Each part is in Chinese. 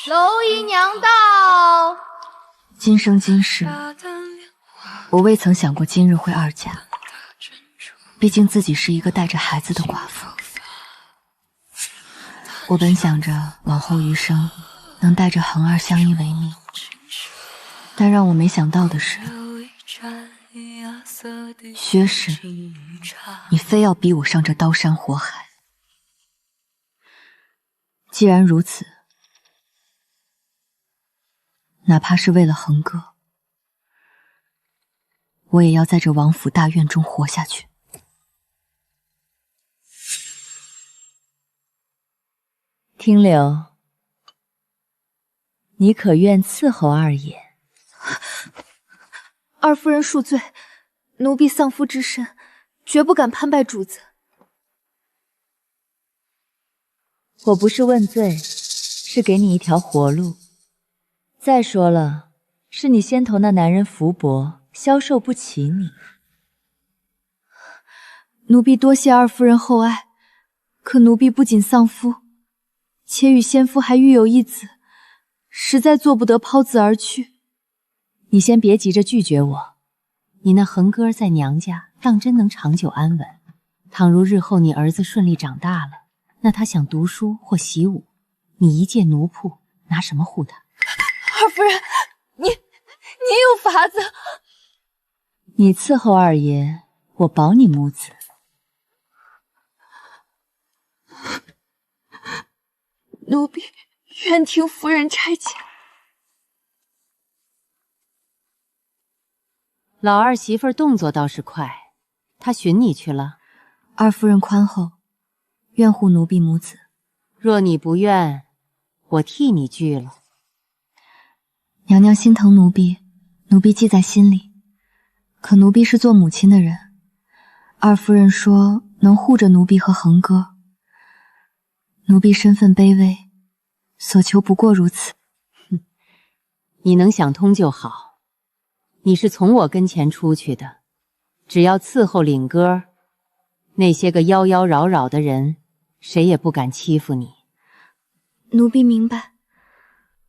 蝼蚁娘到。今生今世，我未曾想过今日会二嫁。毕竟自己是一个带着孩子的寡妇。我本想着往后余生能带着恒儿相依为命，但让我没想到的是，薛氏，你非要逼我上这刀山火海。既然如此，哪怕是为了恒哥，我也要在这王府大院中活下去。听柳，你可愿伺候二爷？二夫人恕罪，奴婢丧夫之身，绝不敢攀拜主子。我不是问罪，是给你一条活路。再说了，是你先头那男人福伯消受不起你。奴婢多谢二夫人厚爱，可奴婢不仅丧夫，且与先夫还育有一子，实在做不得抛子而去。你先别急着拒绝我，你那恒哥在娘家当真能长久安稳？倘若日后你儿子顺利长大了，那他想读书或习武，你一介奴仆，拿什么护他？二夫人，你有法子。你伺候二爷，我保你母子。奴婢愿听夫人差遣。老二媳妇动作倒是快，她寻你去了。二夫人宽厚，愿护奴婢母子。若你不愿，我替你拒了。娘娘心疼奴婢，奴婢记在心里。可奴婢是做母亲的人，二夫人说能护着奴婢和恒哥，奴婢身份卑微，所求不过如此。你能想通就好。你是从我跟前出去的，只要伺候领哥，那些个妖妖娆娆的人，谁也不敢欺负你。奴婢明白。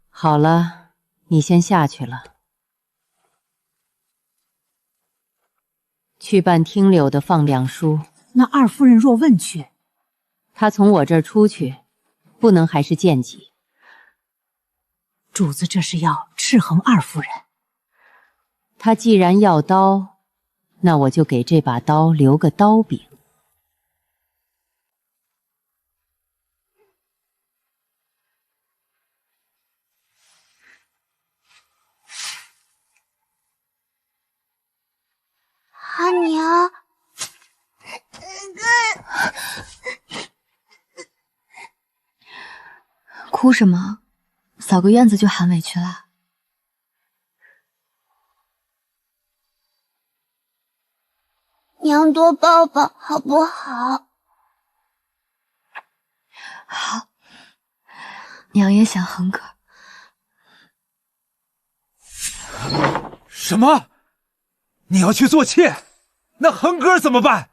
好了，你先下去了，去办听柳的放粮书。那二夫人若问去，他从我这儿出去，不能还是贱籍。主子这是要斥衡二夫人。他既然要刀，那我就给这把刀留个刀柄。阿娘，哭什么？扫个院子就喊委屈了？娘多抱抱好不好？好，娘也想恒哥。什么？你要去做妾？那恒哥怎么办？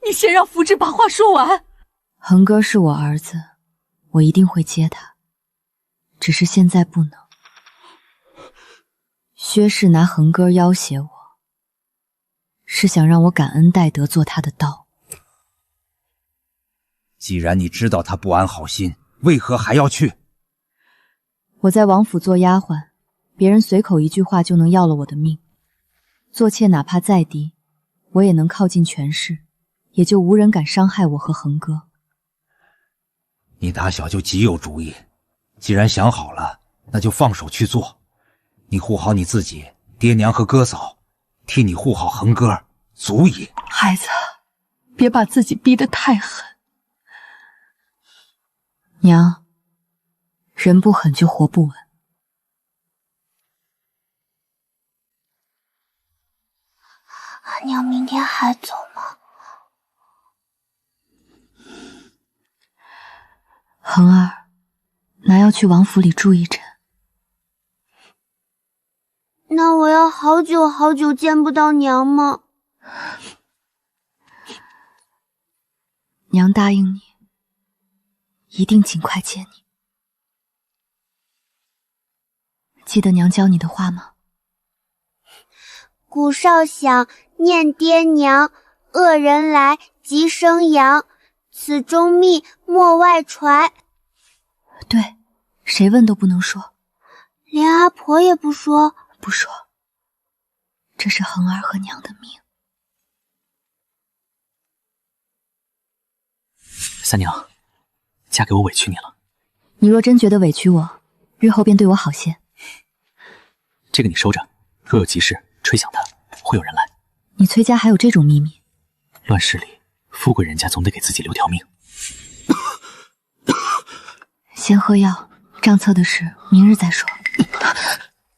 你先让福芝把话说完。恒哥是我儿子，我一定会接他，只是现在不能。薛氏拿恒哥要挟我，是想让我感恩戴德做他的刀。既然你知道他不安好心，为何还要去？我在王府做丫鬟，别人随口一句话就能要了我的命。做妾哪怕再低，我也能靠近权势，也就无人敢伤害我和恒哥。你打小就极有主意，既然想好了，那就放手去做。你护好你自己，爹娘和哥嫂，替你护好恒哥，足矣。孩子，别把自己逼得太狠。娘，人不狠就活不稳。阿娘明天还走吗？恒儿，拿要去王府里住一阵。那我要好久好久见不到娘吗？娘答应你，一定尽快见你。记得娘教你的话吗？古少想念爹娘，恶人来即生阳，此中密莫外传。对，谁问都不能说，连阿婆也不说。不说，这是恒儿和娘的命。三娘，嫁给我委屈你了。你若真觉得委屈我，日后便对我好些。这个你收着，若有急事吹响它，会有人来。你崔家还有这种秘密？乱世里，富贵人家总得给自己留条命。先喝药，账册的事明日再说。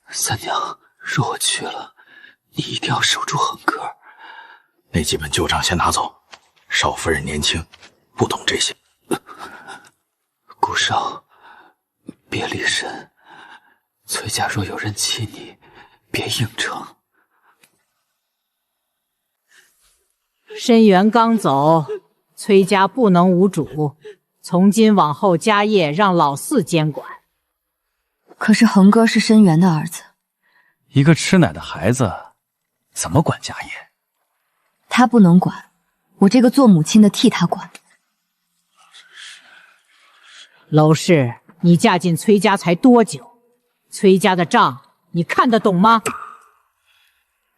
三娘，若我去了，你一定要守住恒哥。那几本旧账先拿走，少夫人年轻，不懂这些。顾少，别离神。崔家若有人欺你，别应承。申元刚走，崔家不能无主，从今往后家业让老四监管。可是恒哥是申元的儿子，一个吃奶的孩子怎么管家业？他不能管，我这个做母亲的替他管。娄氏，你嫁进崔家才多久？崔家的账你看得懂吗？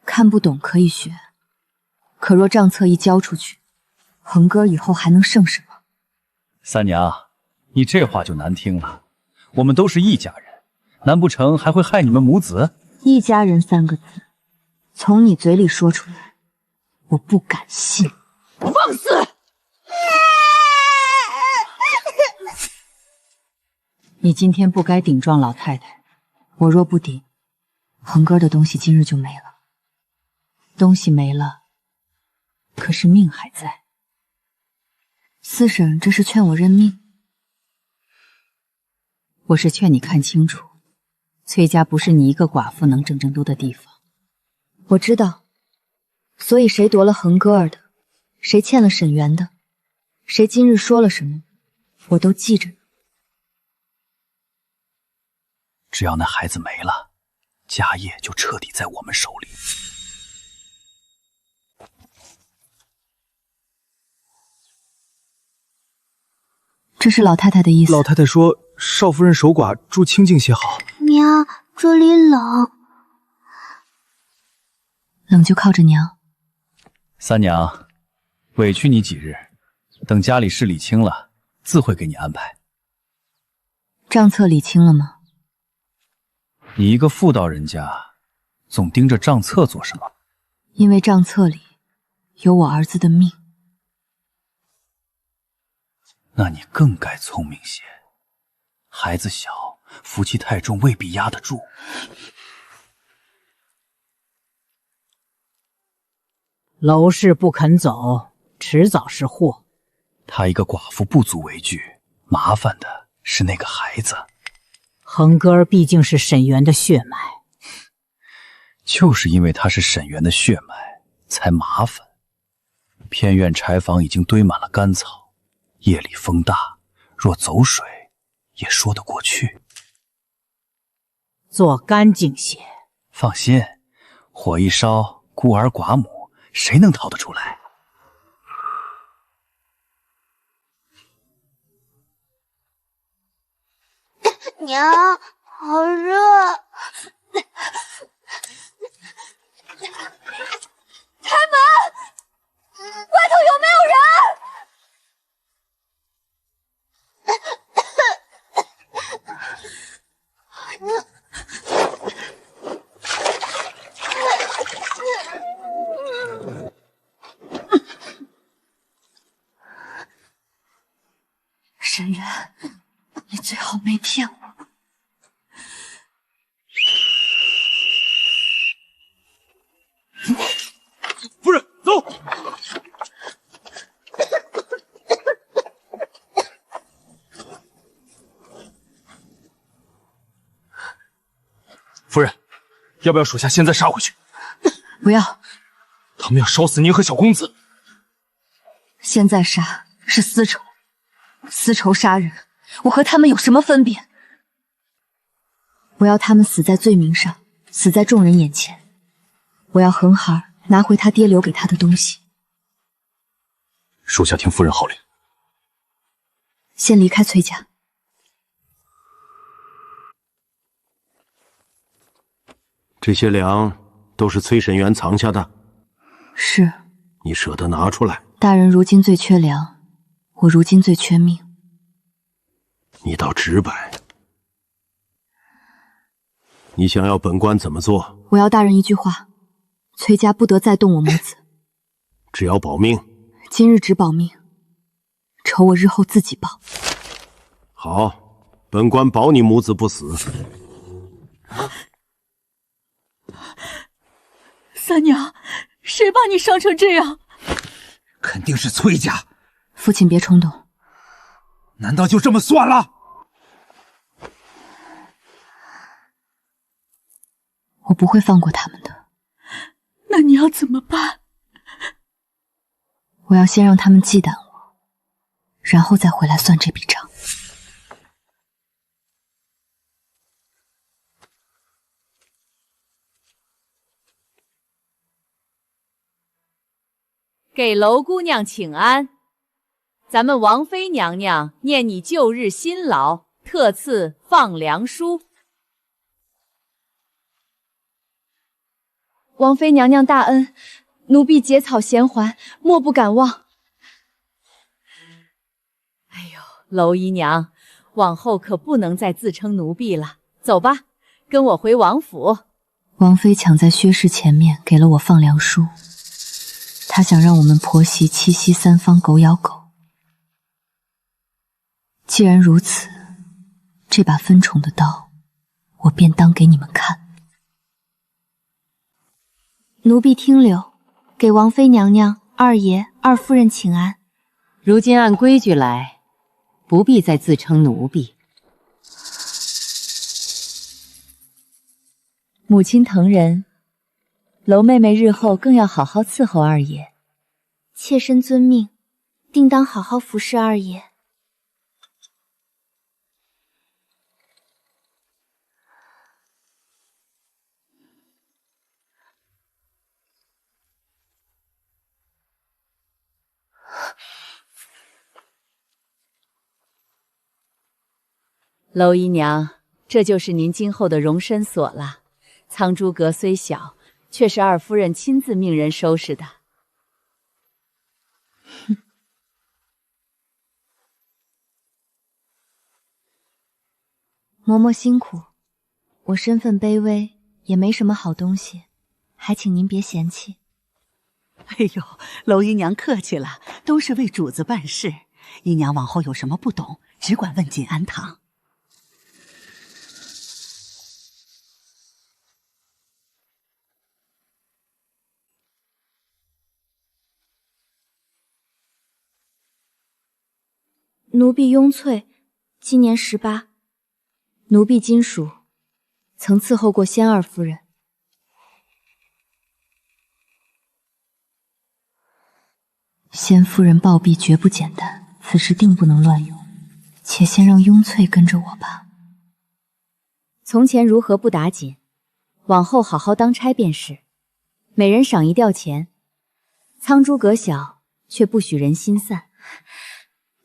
看不懂可以学，可若账册一交出去，恒哥以后还能剩什么？三娘，你这话就难听了。我们都是一家人，难不成还会害你们母子？一家人3个字，从你嘴里说出来，我不敢信。放肆！你今天不该顶撞老太太。我若不顶，恒哥的东西今日就没了。东西没了，可是命还在。四婶这是劝我认命？我是劝你看清楚，崔家不是你一个寡妇能争多的地方。我知道，所以谁夺了恒哥儿的，谁欠了沈园的，谁今日说了什么，我都记着。只要那孩子没了，家业就彻底在我们手里。这是老太太的意思。老太太说，少夫人守寡，住清静些好。娘，这里冷。冷就靠着娘。三娘，委屈你几日，等家里事理清了，自会给你安排。账册理清了吗？你一个妇道人家，总盯着账册做什么？因为账册里有我儿子的命。那你更该聪明些。孩子小，福气太重，未必压得住。娄氏不肯走，迟早是祸。她一个寡妇不足为惧，麻烦的是那个孩子。恒哥儿毕竟是沈园的血脉，就是因为他是沈园的血脉，才麻烦。偏院柴房已经堆满了干草，夜里风大，若走水也说得过去。做干净些。放心，火一烧，孤儿寡母谁能逃得出来？娘，好热。开门！外头有没有人？沈园，你最好没骗我。夫人，走。夫人，要不要属下现在杀回去？不要，他们要烧死您和小公子。现在杀是私仇，私仇杀人，我和他们有什么分别？我要他们死在罪名上，死在众人眼前。我要恒孩儿拿回他爹留给他的东西。属下听夫人号令。先离开崔家。这些粮都是崔神元藏下的。是。你舍得拿出来？大人如今最缺粮，我如今最缺命。你倒直白。你想要本官怎么做？我要大人一句话：崔家不得再动我母子。只要保命。今日只保命，仇我日后自己报。好，本官保你母子不死。三娘，谁把你伤成这样？肯定是崔家。父亲别冲动。难道就这么算了？我不会放过他们的。那你要怎么办？我要先让他们忌惮我，然后再回来算这笔账。给娄姑娘请安。咱们王妃娘娘念你旧日辛劳，特赐放粮书。王妃娘娘大恩，奴婢结草衔环，莫不敢忘。哎呦，娄姨娘，往后可不能再自称奴婢了。走吧，跟我回王府。王妃抢在薛氏前面给了我放粮书，她想让我们婆媳七夕三方狗咬狗。既然如此，这把分宠的刀，我便当给你们看。奴婢听留，给王妃娘娘、二爷、二夫人请安。如今按规矩来，不必再自称奴婢。母亲疼人，娄妹妹日后更要好好伺候二爷。妾身遵命，定当好好服侍二爷。娄姨娘，这就是您今后的容身所了。苍珠阁虽小，却是二夫人亲自命人收拾的。嬷嬷辛苦，我身份卑微，也没什么好东西，还请您别嫌弃。哎呦，娄姨娘客气了，都是为主子办事。姨娘往后有什么不懂，只管问锦安堂。奴婢雍翠，今年18。奴婢今属，曾伺候过仙二夫人。仙夫人暴毙绝不简单，此事定不能乱用。且先让雍翠跟着我吧。从前如何不打紧，往后好好当差便是。每人赏1吊钱。苍珠阁小，却不许人心散。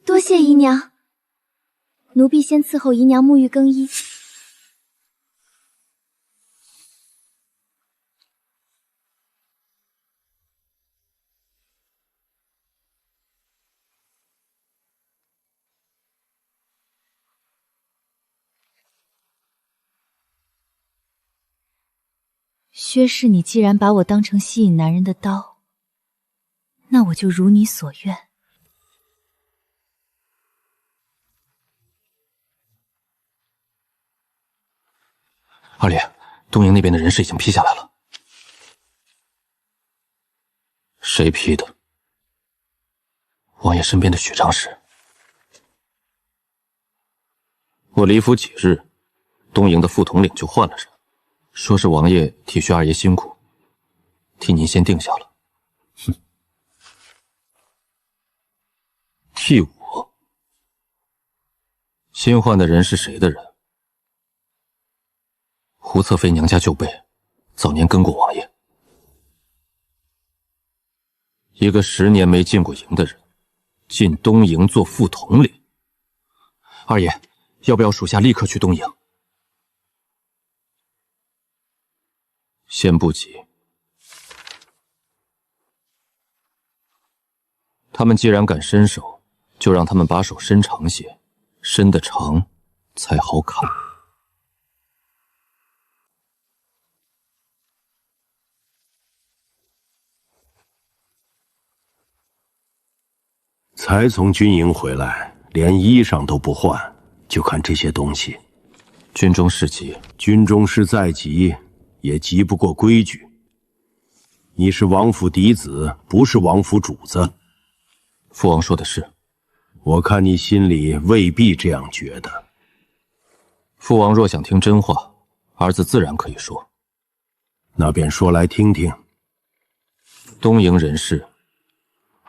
多谢姨娘。奴婢先伺候姨娘沐浴更衣。薛氏，你既然把我当成吸引男人的刀，那我就如你所愿。二爷，东营那边的人事已经批下来了。谁批的？王爷身边的许长史。我离府几日，东营的副统领就换了人，说是王爷体恤二爷辛苦，替您先定下了。哼，替我？新换的人是谁的人？胡侧妃娘家旧辈，早年跟过王爷。一个10年没进过营的人，进东营做副统领。二爷，要不要属下立刻去东营？先不急。他们既然敢伸手，就让他们把手伸长些，伸得长才好砍。才从军营回来，连衣裳都不换，就看这些东西。军中事急，军中事再急，也急不过规矩。你是王府嫡子，不是王府主子。父王说的是，我看你心里未必这样觉得。父王若想听真话，儿子自然可以说。那便说来听听。东营人事，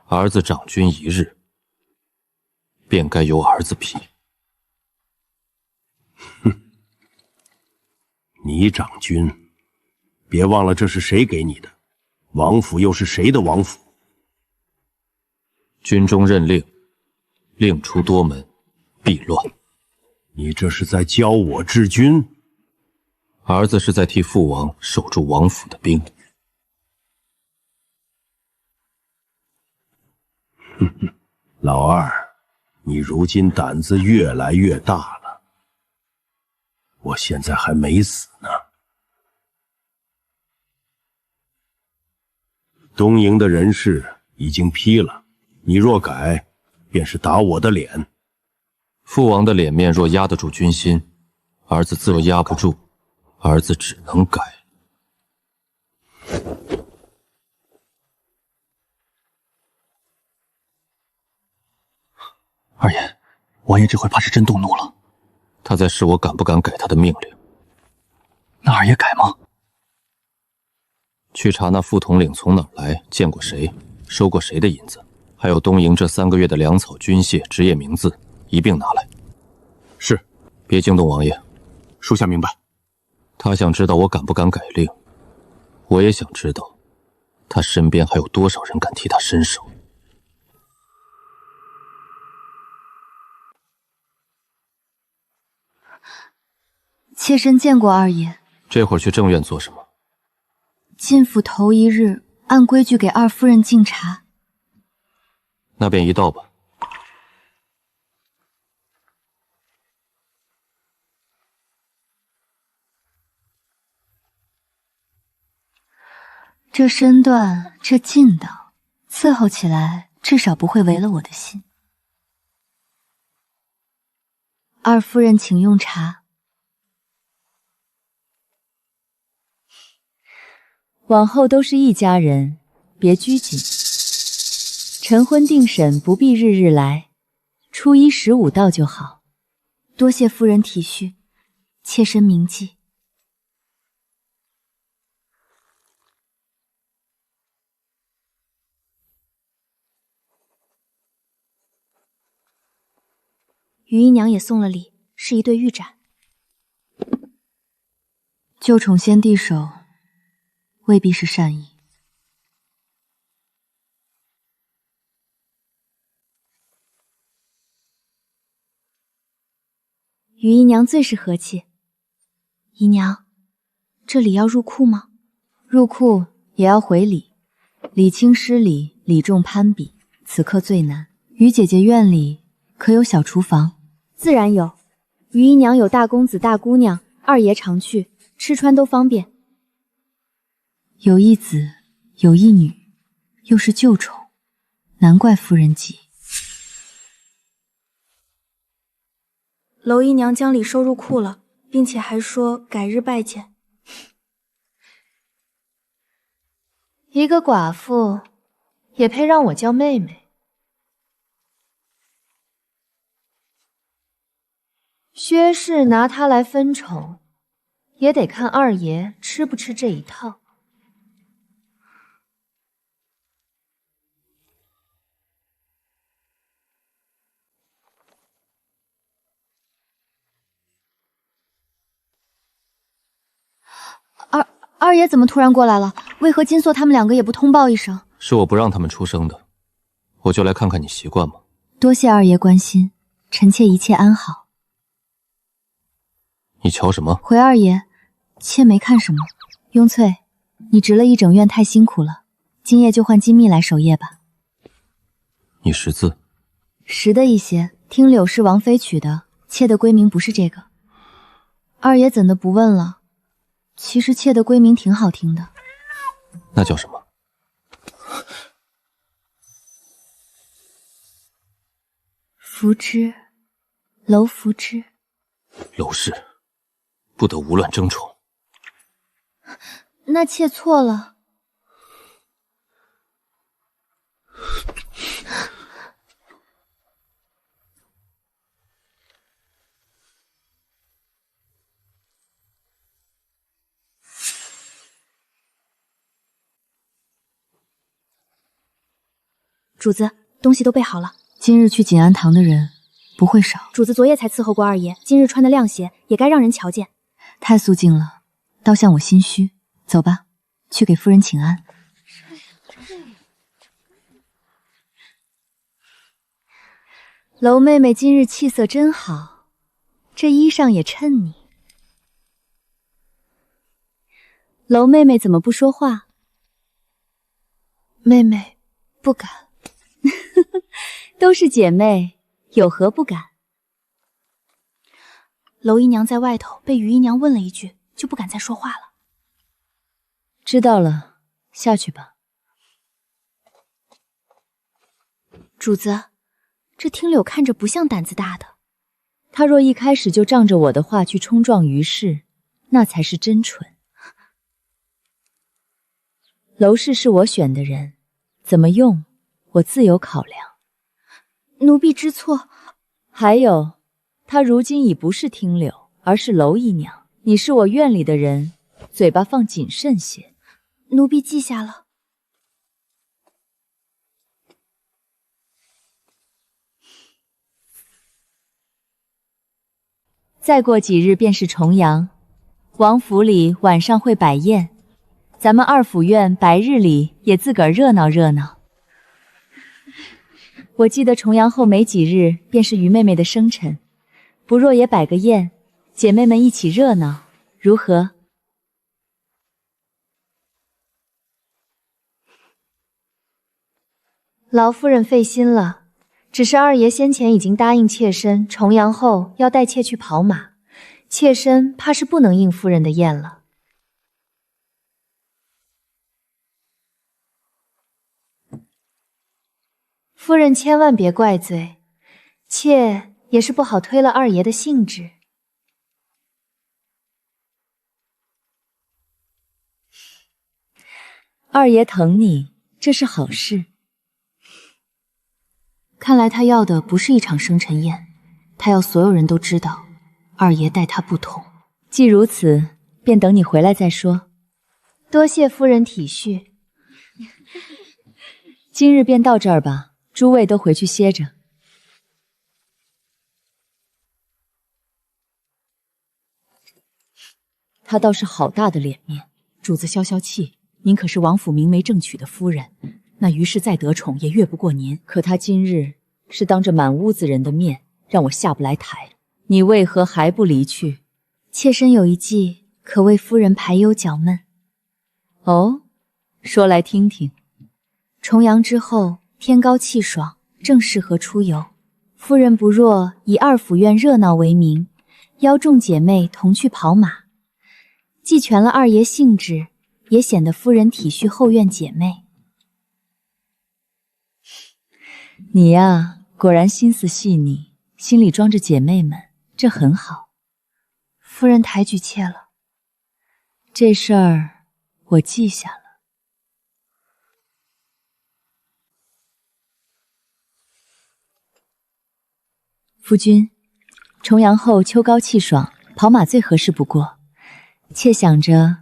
儿子掌军1日，便该由儿子批。哼，你掌军，别忘了这是谁给你的？王府又是谁的王府？军中任令，令出多门，必乱。你这是在教我治军？儿子是在替父王守住王府的兵。哼哼，老二，你如今胆子越来越大了。我现在还没死呢。东营的人事已经批了，你若改，便是打我的脸。父王的脸面若压得住军心，儿子自若压不住，儿子只能改。二爷，王爷这回怕是真动怒了。他在试我敢不敢改他的命令。那二爷改吗？去查那副统领从哪儿来，见过谁，收过谁的银子，还有东营这3个月的粮草、军械、职业名字，一并拿来。是，别惊动王爷。属下明白。他想知道我敢不敢改令，我也想知道，他身边还有多少人敢替他伸手。妾身见过二爷。这会儿去正院做什么？进府头1日，按规矩给二夫人敬茶。那便一道吧。这身段，这劲道，伺候起来至少不会违了我的心。二夫人，请用茶。往后都是一家人，别拘谨。晨昏定审不必日日来，初1、15到就好。多谢夫人体恤，妾身铭记。余姨娘也送了礼，是一对玉盏。旧宠先递手，未必是善意。余姨娘最是和气。姨娘，这里要入库吗？入库也要回礼，礼轻施礼，礼重攀比，此刻最难。余姐姐院里可有小厨房？自然有。余姨娘有大公子大姑娘，二爷常去，吃穿都方便。有一子，有一女，又是旧宠，难怪夫人急。娄姨娘将礼收入库了，并且还说改日拜见。一个寡妇，也配让我叫妹妹？薛氏拿她来分宠，也得看二爷吃不吃这一套。二爷怎么突然过来了？为何金锁他们两个也不通报一声？是我不让他们出声的，我就来看看你习惯吗？多谢二爷关心，臣妾一切安好。你瞧什么？回二爷，妾没看什么。雍翠，你值了一整院，太辛苦了，今夜就换金蜜来守夜吧。你识字？识的一些，听柳是王妃取的，妾的闺名不是这个。二爷怎的不问了？其实妾的闺名挺好听的。那叫什么？福芝，楼福芝。娄氏，不得无乱争宠。那妾错了。主子，东西都备好了。今日去锦安堂的人不会少。主子昨夜才伺候过二爷，今日穿的亮些，也该让人瞧见。太肃静了，倒像我心虚。走吧，去给夫人请安。娄妹妹今日气色真好，这衣裳也衬你。娄妹妹怎么不说话？妹妹不敢。都是姐妹，有何不敢？娄姨娘在外头被余姨娘问了一句，就不敢再说话了。知道了，下去吧。主子，这听柳看着不像胆子大的。他若一开始就仗着我的话去冲撞于氏，那才是真蠢。娄氏是我选的人，怎么用，我自有考量。奴婢知错。还有，她如今已不是听柳，而是娄姨娘。你是我院里的人，嘴巴放谨慎些。奴婢记下了。再过几日便是重阳，王府里晚上会摆宴，咱们二府院白日里也自个儿热闹热闹。我记得重阳后没几日便是于妹妹的生辰，不若也摆个宴，姐妹们一起热闹，如何？劳夫人费心了，只是二爷先前已经答应妾身，重阳后要带妾去跑马，妾身怕是不能应夫人的宴了。夫人千万别怪罪，妾也是不好推了二爷的兴致。二爷疼你，这是好事。看来他要的不是一场生辰宴，他要所有人都知道二爷待他不同。既如此，便等你回来再说。多谢夫人体恤，今日便到这儿吧。诸位都回去歇着。他倒是好大的脸面。主子消消气，您可是王府明媒正娶的夫人，那于氏再得宠也越不过您。可他今日是当着满屋子人的面，让我下不来台。你为何还不离去？妾身有一计，可为夫人排忧搅闷。哦，说来听听。重阳之后，天高气爽，正适合出游。夫人不若以二府院热闹为名，邀众姐妹同去跑马，既全了二爷兴致，也显得夫人体恤后院姐妹。你呀，果然心思细腻，心里装着姐妹们，这很好。夫人抬举妾了，这事儿我记下了。夫君，重阳后秋高气爽，跑马最合适不过。妾想着，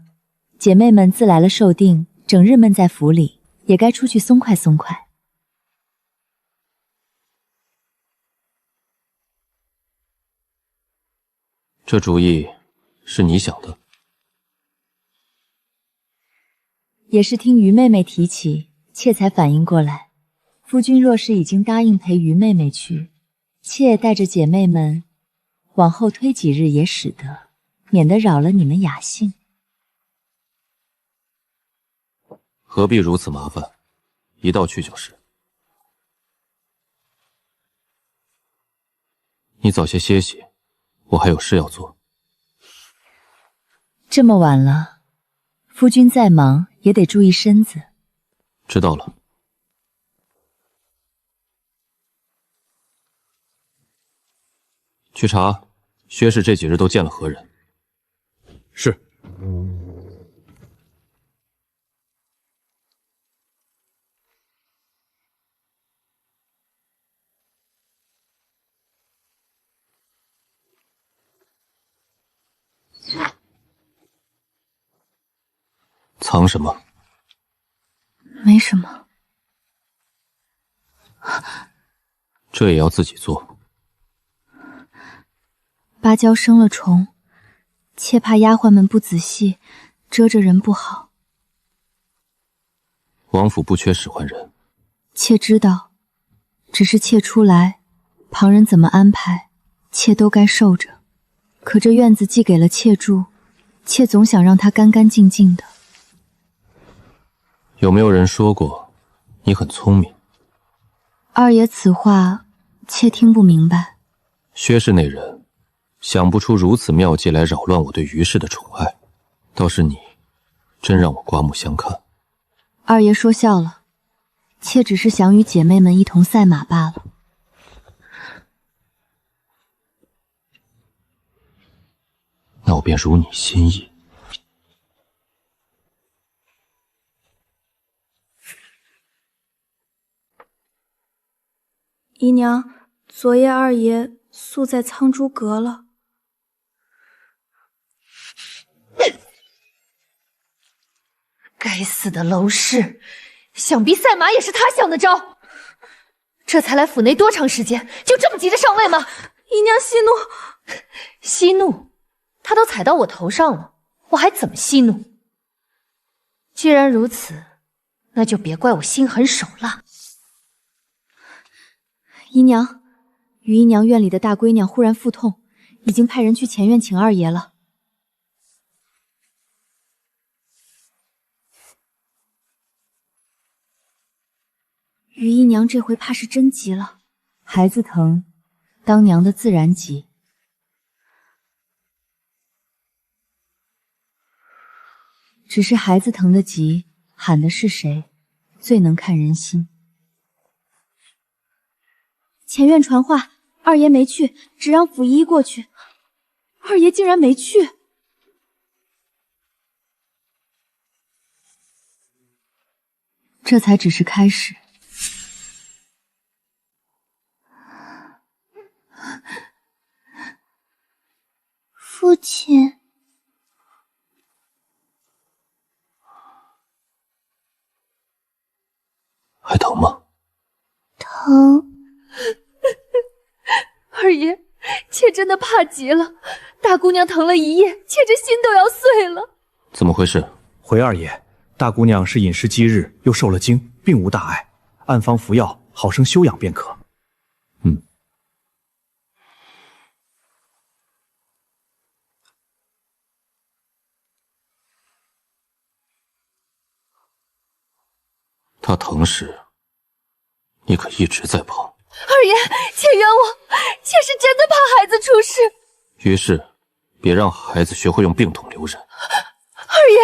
姐妹们自来了寿定，整日闷在府里，也该出去松快松快。这主意是你想的？也是听于妹妹提起，妾才反应过来。夫君若是已经答应陪于妹妹去，妾带着姐妹们往后推几日也使得，免得扰了你们雅兴。何必如此麻烦？一道去就是。你早些歇息，我还有事要做。这么晚了，夫君再忙也得注意身子。知道了。去查薛氏这几日都见了何人。是。藏什么？没什么。这也要自己做。芭蕉生了虫，妾怕丫鬟们不仔细，遮着人不好。王府不缺使唤人。妾知道，只是妾出来，旁人怎么安排，妾都该受着。可这院子既给了妾住，妾总想让它干干净净的。有没有人说过你很聪明？二爷此话妾听不明白。薛氏那人想不出如此妙计来扰乱我对于氏的宠爱，倒是你真让我刮目相看。二爷说笑了，妾只是想与姐妹们一同赛马罢了。那我便如你心意。姨娘，昨夜二爷宿在苍珠阁了。该死的娄氏，想必赛马也是他想的招。这才来府内多长时间，就这么急着上位吗？姨娘息怒。息怒？他都踩到我头上了，我还怎么息怒？既然如此，那就别怪我心狠手辣。姨娘，于姨娘院里的大闺娘忽然腹痛，已经派人去前院请二爷了。于姨娘这回怕是真急了，孩子疼，当娘的自然急。只是孩子疼的急，喊的是谁，最能看人心。前院传话，二爷没去，只让府医过去。二爷竟然没去！这才只是开始。父亲，还疼吗？疼。二爷，妾真的怕极了，大姑娘疼了一夜，妾这心都要碎了。怎么回事？回二爷，大姑娘是饮食积日，又受了惊，并无大碍，按方服药，好生休养便可。他疼时，你可一直在旁。二爷，妾冤枉，妾是真的怕孩子出事。于是，别让孩子学会用病痛留人。二爷，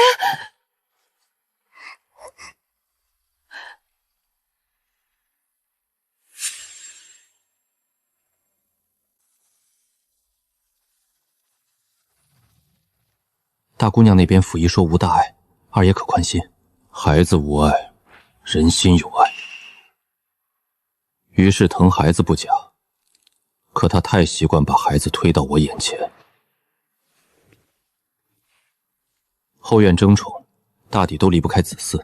大姑娘那边府医说无大碍，二爷可宽心。孩子无碍，人心有碍。于是疼孩子不假，可他太习惯把孩子推到我眼前。后院争宠，大抵都离不开子嗣。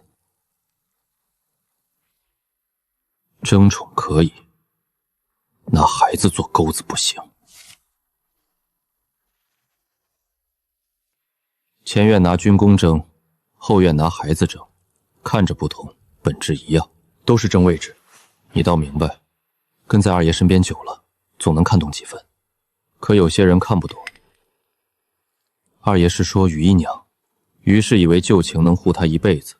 争宠可以，拿孩子做钩子不行。前院拿军功争，后院拿孩子争，看着不同，本质一样，都是正位置。你倒明白，跟在二爷身边久了，总能看懂几分。可有些人看不懂。二爷是说于姨娘，于氏以为旧情能护她一辈子，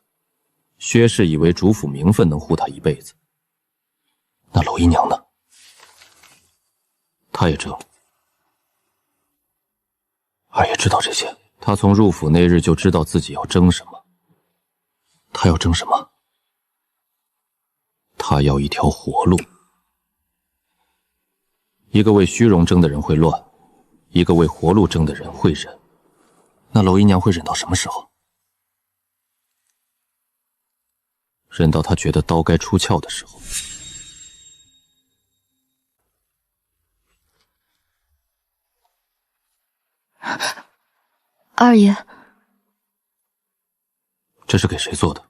薛氏以为主府名分能护她一辈子。那娄姨娘呢？她也争。二爷知道这些，他从入府那日就知道自己要争什么。他要争什么？他要一条活路。一个为虚荣争的人会乱，一个为活路争的人会忍。那娄姨娘会忍到什么时候？忍到她觉得刀该出鞘的时候。二爷，这是给谁做的？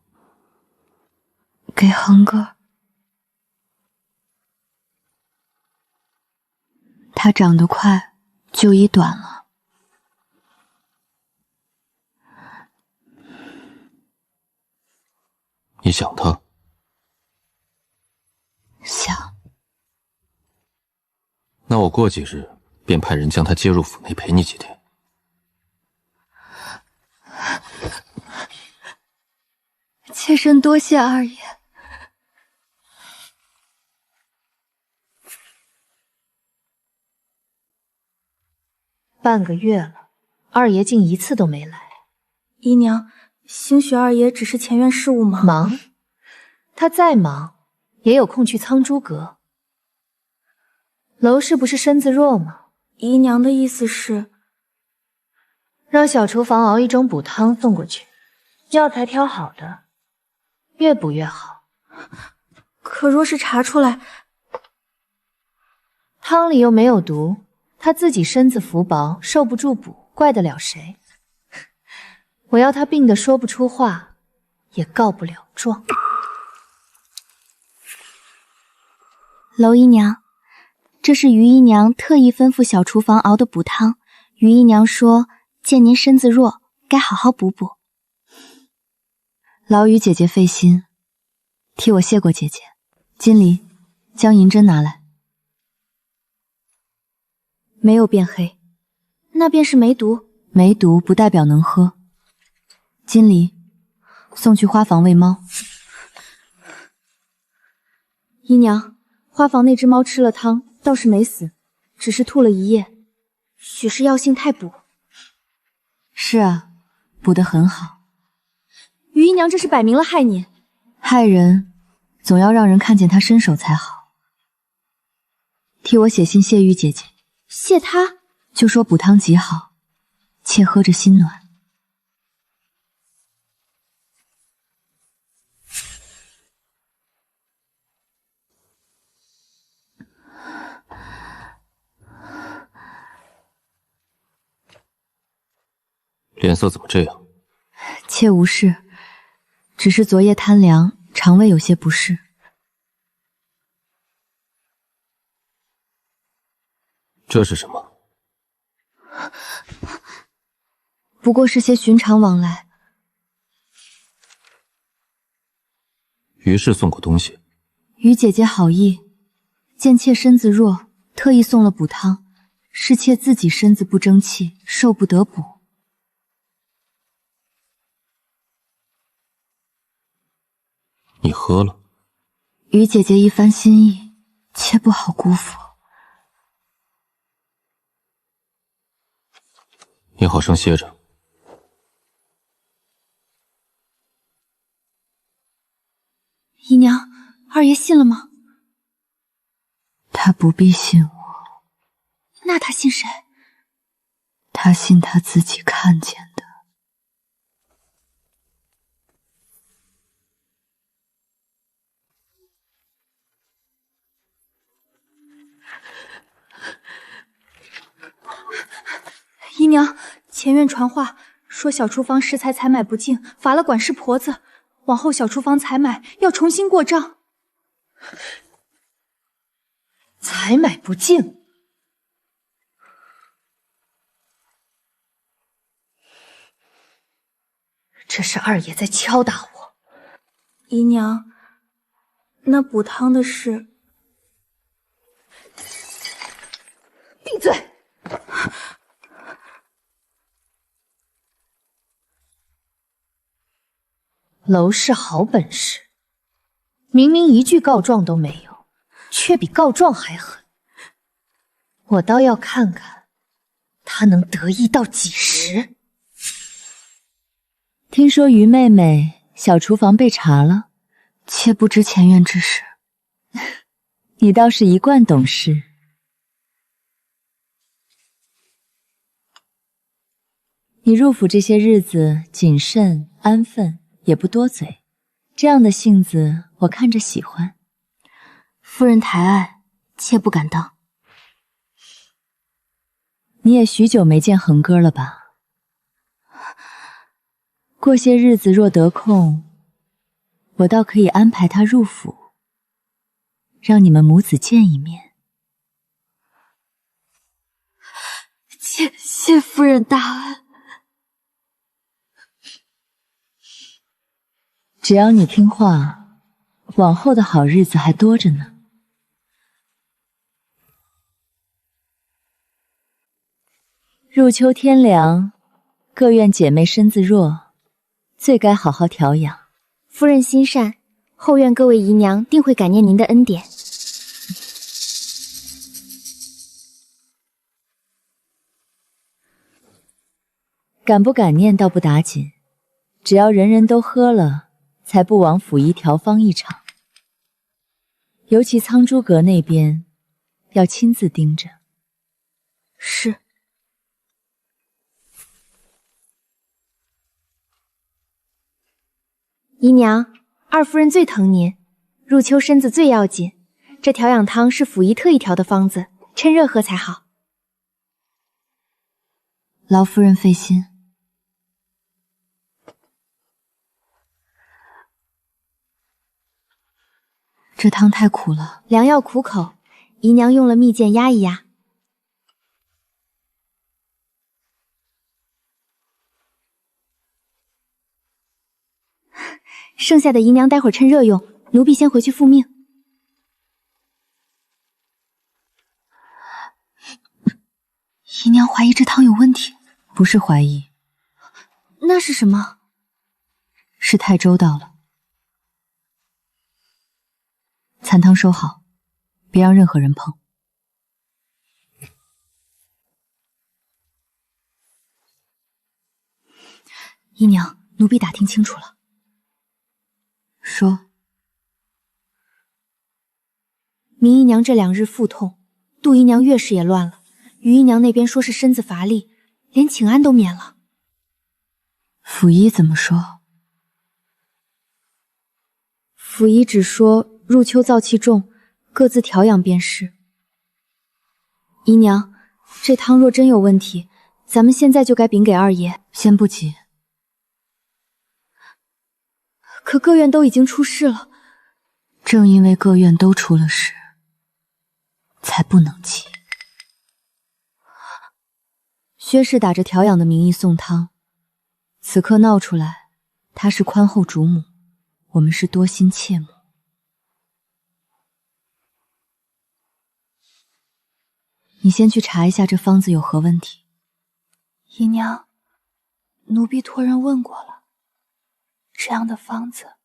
给恒哥。他长得快，就医短了。你想他？想。那我过几日便派人将他接入府内陪你几天。妾身多谢二爷。半个月了，二爷竟一次都没来。姨娘，兴许二爷只是前院事务忙。忙？他再忙，也有空去苍珠阁。娄氏不是身子弱吗？姨娘的意思是，让小厨房熬一盅补汤送过去，药材挑好的，越补越好。可若是查出来，汤里又没有毒，他自己身子福薄，受不住补，怪得了谁？我要他病得说不出话，也告不了状。娄姨娘，这是于姨娘特意吩咐小厨房熬的补汤。于姨娘说，见您身子弱，该好好补补。劳于姐姐费心，替我谢过姐姐。金离，将银针拿来。没有变黑，那便是没毒。没毒不代表能喝。金离，送去花房喂猫。姨娘，花房那只猫吃了汤，倒是没死，只是吐了一夜，许是药性太补。是啊，补得很好。于姨娘这是摆明了害你。害人，总要让人看见他身手才好。替我写信谢玉姐姐。谢她？就说补汤极好，妾喝着心暖。脸色怎么这样？妾无事，只是昨夜贪凉，肠胃有些不适。这是什么？不过是些寻常往来。于氏送过东西。于姐姐好意，见妾身子弱，特意送了补汤，是妾自己身子不争气，受不得补。你喝了？于姐姐一番心意，妾不好辜负。你好生歇着。姨娘，二爷信了吗？他不必信我。那他信谁？他信他自己看见的。姨娘，前院传话说小厨房食材采买不敬，罚了管事婆子，往后小厨房采买要重新过账。采买不敬？这是二爷在敲打我。姨娘，那补汤的事……闭嘴！娄氏好本事，明明一句告状都没有，却比告状还狠。我倒要看看他能得意到几时。听说于妹妹小厨房被查了，妾不知前院之事。你倒是一贯懂事。你入府这些日子谨慎安分，也不多嘴，这样的性子我看着喜欢。夫人抬爱，妾不敢当。你也许久没见恒哥了吧？过些日子若得空，我倒可以安排他入府，让你们母子见一面。谢夫人大恩。只要你听话，往后的好日子还多着呢。入秋天凉，各院姐妹身子弱，最该好好调养。夫人心善，后院各位姨娘定会感念您的恩典。感不感念倒不打紧，只要人人都喝了，才不枉府医调方一场。尤其苍珠阁那边，要亲自盯着。是。姨娘，二夫人最疼您，入秋身子最要紧。这调养汤是府医特意调的方子，趁热喝才好。劳夫人费心。这汤太苦了，良药苦口，姨娘用了蜜饯压一压。剩下的姨娘待会儿趁热用，奴婢先回去复命。姨娘怀疑这汤有问题，不是怀疑，那是什么？是太周到了。残汤收好，别让任何人碰。姨娘，奴婢打听清楚了。说。明姨娘这2日腹痛，杜姨娘月事也乱了，于姨娘那边说是身子乏力，连请安都免了。府医怎么说？府医只说入秋燥气重，各自调养便是。姨娘，这汤若真有问题，咱们现在就该禀给二爷。先不急。可各院都已经出事了。正因为各院都出了事，才不能急。薛氏打着调养的名义送汤，此刻闹出来，她是宽厚主母，我们是多心切母。你先去查一下这方子有何问题。姨娘，奴婢托人问过了，这样的方子，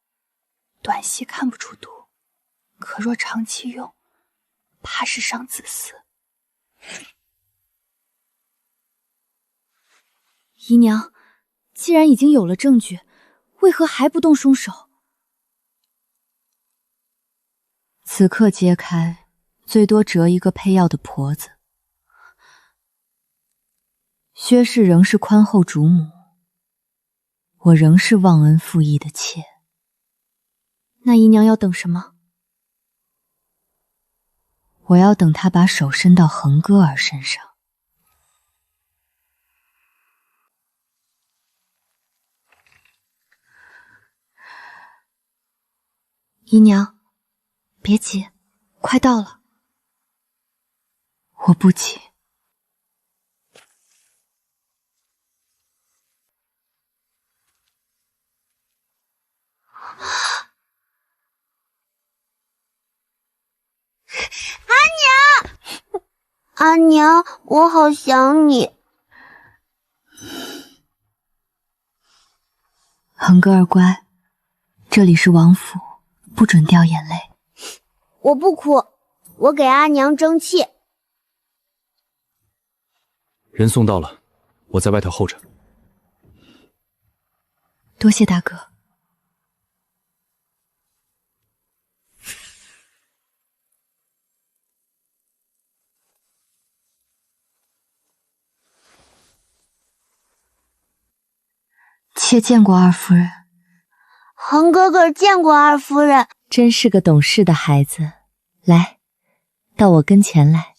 短期看不出毒，可若长期用，怕是伤子嗣。姨娘，既然已经有了证据，为何还不动凶手？此刻揭开，最多折一个配药的婆子。薛氏仍是宽厚主母，我仍是忘恩负义的妾。那姨娘要等什么？我要等她把手伸到恒哥儿身上。姨娘，别急，快到了。我不急。阿娘，我好想你。恒哥儿乖，这里是王府，不准掉眼泪。我不哭，我给阿娘争气。人送到了，我在外头候着。多谢大哥。妾见过二夫人。恒哥哥见过二夫人。真是个懂事的孩子。来，到我跟前来。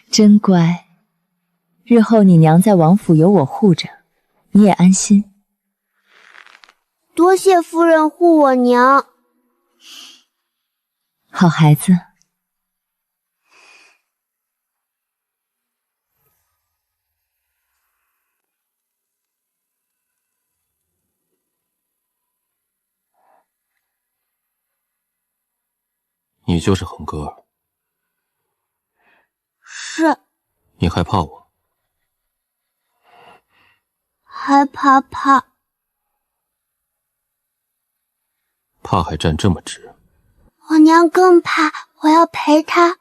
真乖，日后你娘在王府有我护着，你也安心。多谢夫人护我娘。好孩子。你就是恒哥儿。是。你害怕我？害怕。怕还站这么直。我娘更怕，我要陪她。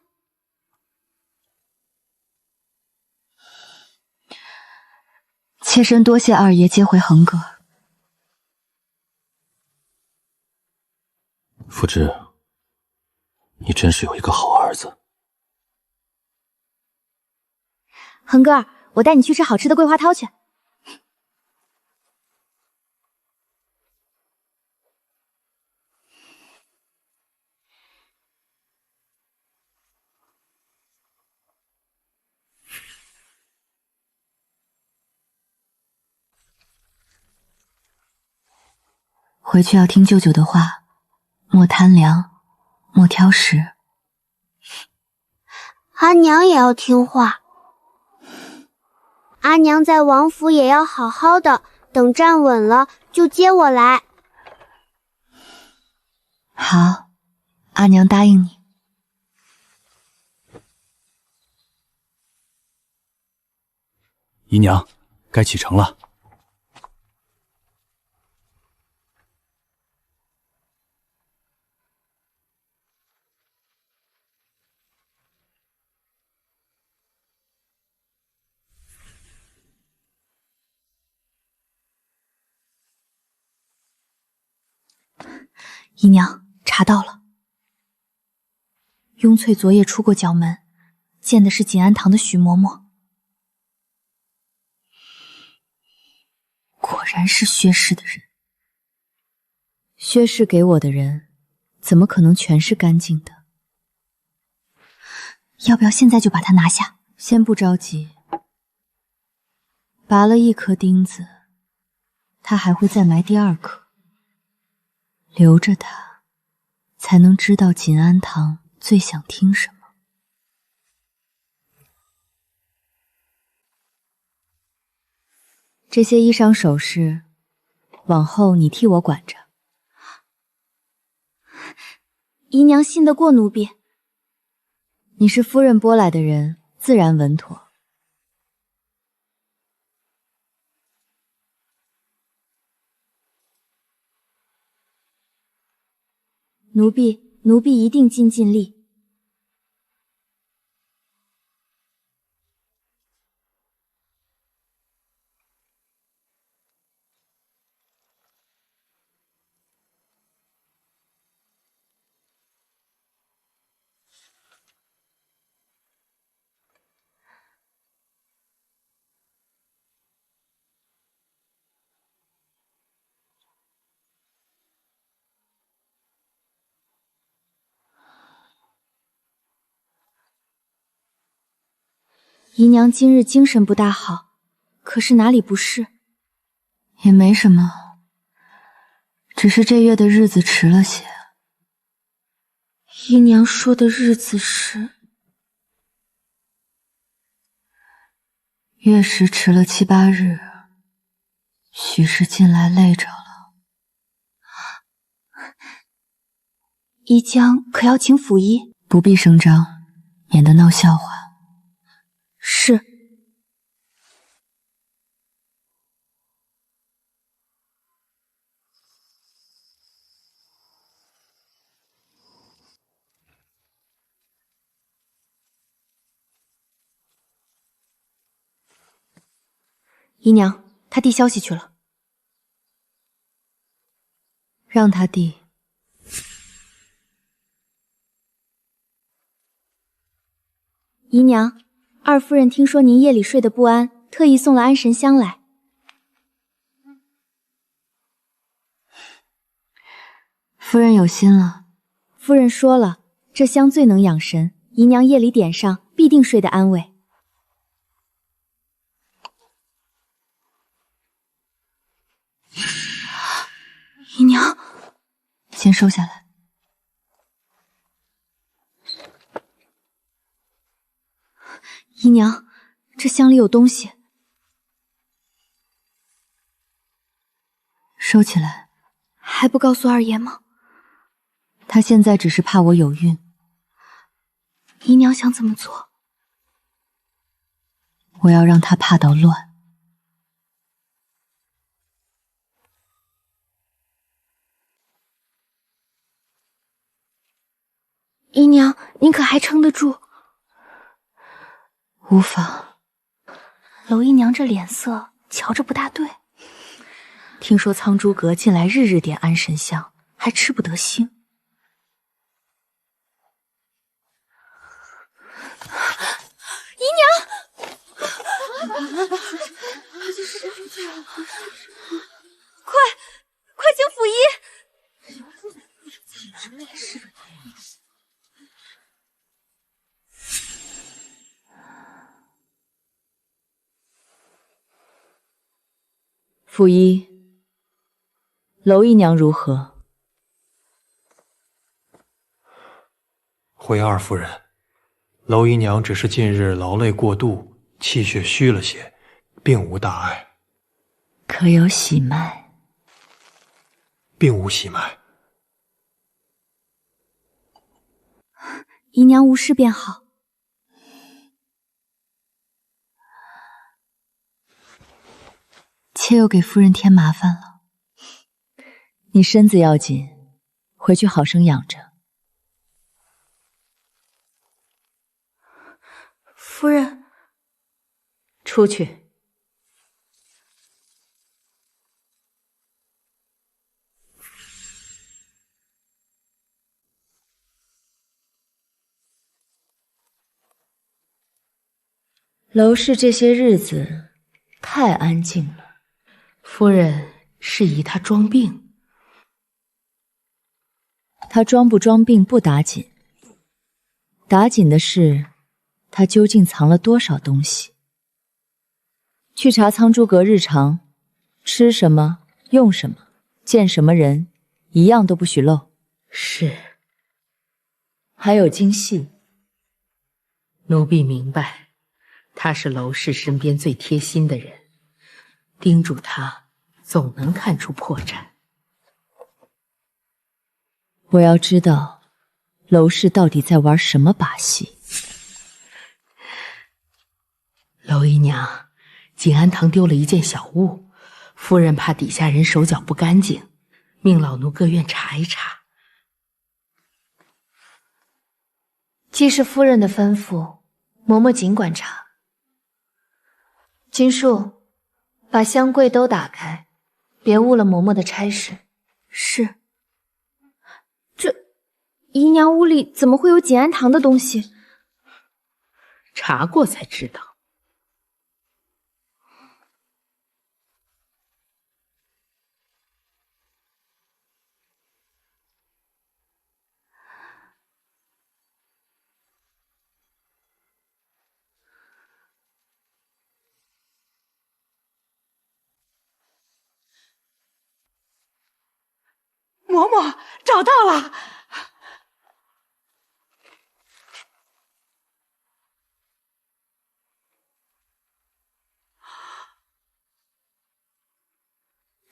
妾身多谢二爷接回恒哥儿。福芝，你真是有一个好儿子。恒哥儿，我带你去吃好吃的桂花汤去。回去要听舅舅的话，莫贪凉，莫挑食。阿娘也要听话。阿娘在王府也要好好的，等站稳了就接我来。好，阿娘答应你。姨娘，该启程了。姨娘，查到了。雍翠昨夜出过角门，见的是锦安堂的许嬷嬷。果然是薛氏的人。薛氏给我的人，怎么可能全是干净的？要不要现在就把他拿下？先不着急，拔了一颗钉子，他还会再埋第二颗。留着他，才能知道锦安堂最想听什么。这些衣裳首饰，往后你替我管着。姨娘信得过奴婢。你是夫人拨来的人，自然稳妥。奴婢一定尽力。姨娘今日精神不大好，可是哪里不适？也没什么，只是这月的日子迟了些。姨娘说的日子是月食迟了7、8日，许是近来累着了。宜江可要请府医？不必声张，免得闹笑话。是。姨娘，他递消息去了。让他递。姨娘，二夫人听说您夜里睡得不安，特意送了安神香来。夫人有心了。夫人说了，这香最能养神，姨娘夜里点上，必定睡得安稳。姨娘，先收下来。姨娘，这香里有东西。收起来。还不告诉二爷吗？他现在只是怕我有孕。姨娘想怎么做？我要让他怕到乱。姨娘，您可还撑得住？无妨。娄姨娘这脸色瞧着不大对。听说苍珠阁近来日日点安神香，还吃不得腥。姨娘，快请府医！府医，娄姨娘如何？回二夫人，娄姨娘只是近日劳累过度，气血虚了些，并无大碍。可有喜脉？并无喜脉。姨娘无事便好。妾又给夫人添麻烦了。你身子要紧，回去好生养着。夫人，出去。娄氏这些日子太安静了，夫人是疑她装病。她装不装病不打紧，打紧的是她究竟藏了多少东西。去查苍珠阁日常，吃什么，用什么，见什么人，一样都不许漏。是。还有京戏，奴婢明白，他是娄氏身边最贴心的人，叮嘱他总能看出破绽。我要知道娄氏到底在玩什么把戏。娄姨娘，锦安堂丢了一件小物，夫人怕底下人手脚不干净，命老奴各院查一查。既是夫人的吩咐，嬷嬷尽管查。金树，把香柜都打开，别误了嬷嬷的差事。是。这姨娘屋里怎么会有锦安堂的东西？查过才知道。嬷嬷找到了。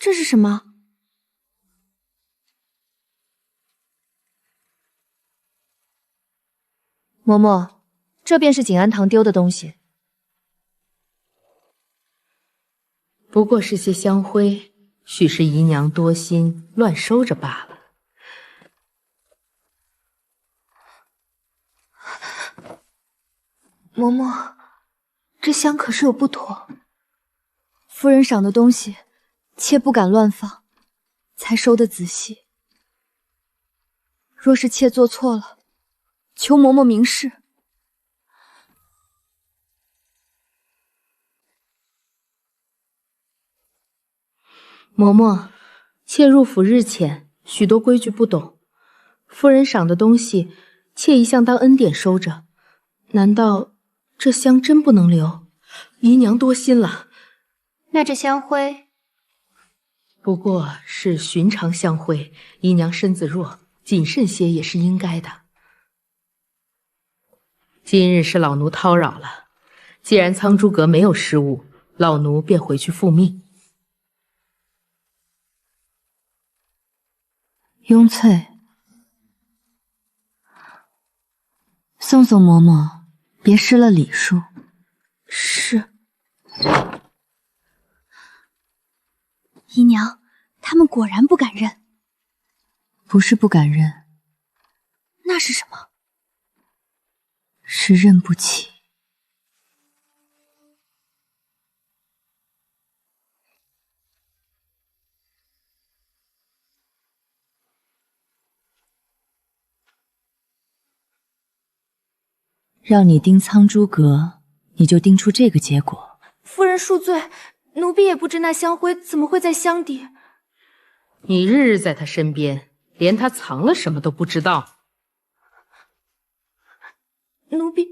这是什么？嬷嬷，这便是景安堂丢的东西。不过是些香灰，许是姨娘多心，乱收着罢了。嬷嬷，这香可是有不妥。夫人赏的东西，妾不敢乱放，才收得仔细。若是妾做错了，求嬷嬷明示。嬷嬷，妾入府日浅，许多规矩不懂。夫人赏的东西，妾一向当恩典收着。难道这香真不能留？姨娘多心了。那这香灰，不过是寻常香灰，姨娘身子弱，谨慎些也是应该的。今日是老奴叨扰了，既然苍珠阁没有失误，老奴便回去复命。雍翠，送送嬷嬷，别失了礼数。是。姨娘，他们果然不敢认。不是不敢认，那是什么？是认不起。让你盯苍珠阁，你就盯出这个结果。夫人恕罪，奴婢也不知那香灰怎么会在箱底。你日日在他身边，连他藏了什么都不知道。奴婢，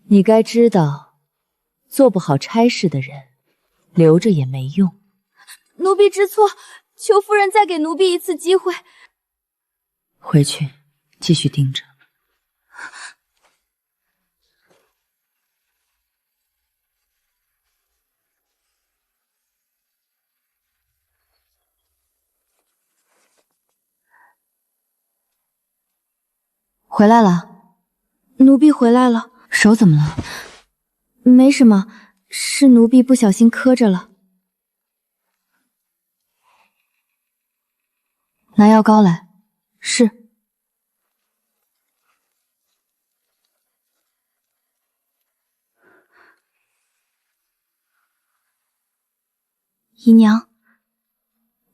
你该知道，做不好差事的人，留着也没用。奴婢知错，求夫人再给奴婢一次机会。回去继续盯着。回来了，奴婢回来了。手怎么了？没什么，是奴婢不小心磕着了。拿药膏来。是。姨娘，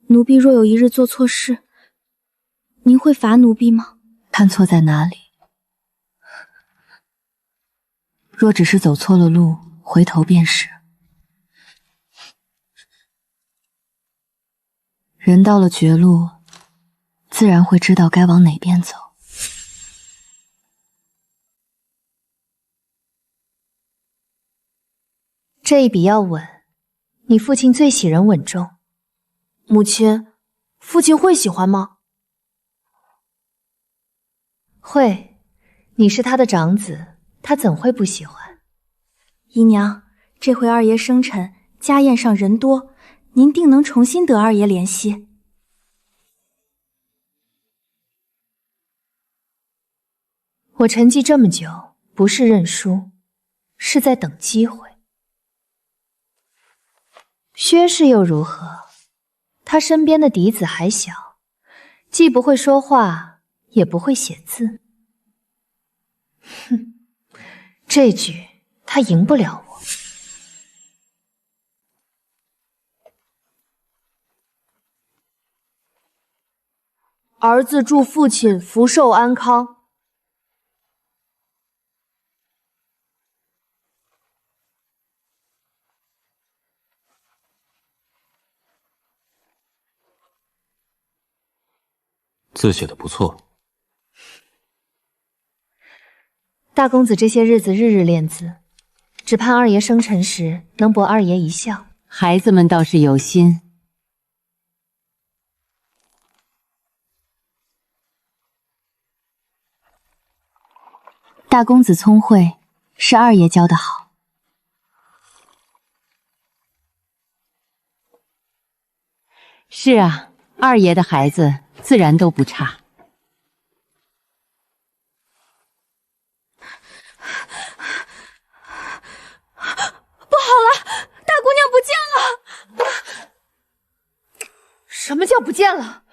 奴婢若有一日做错事，您会罚奴婢吗？看错在哪里？若只是走错了路，回头便是。人到了绝路，自然会知道该往哪边走。这一笔要稳，你父亲最喜人稳重。母亲，父亲会喜欢吗？会，你是他的长子，他怎会不喜欢？姨娘，这回二爷生辰，家宴上人多，您定能重新得二爷怜惜。我沉寂这么久，不是认输，是在等机会。薛氏又如何？他身边的嫡子还小，既不会说话，也不会写字。哼，这局他赢不了我。儿子祝父亲福寿安康。字写得不错。大公子这些日子日日练字，只盼二爷生辰时能博二爷一笑。孩子们倒是有心。大公子聪慧，是二爷教的好。是啊，二爷的孩子自然都不差。不好了，大姑娘不见了！什么叫不见了？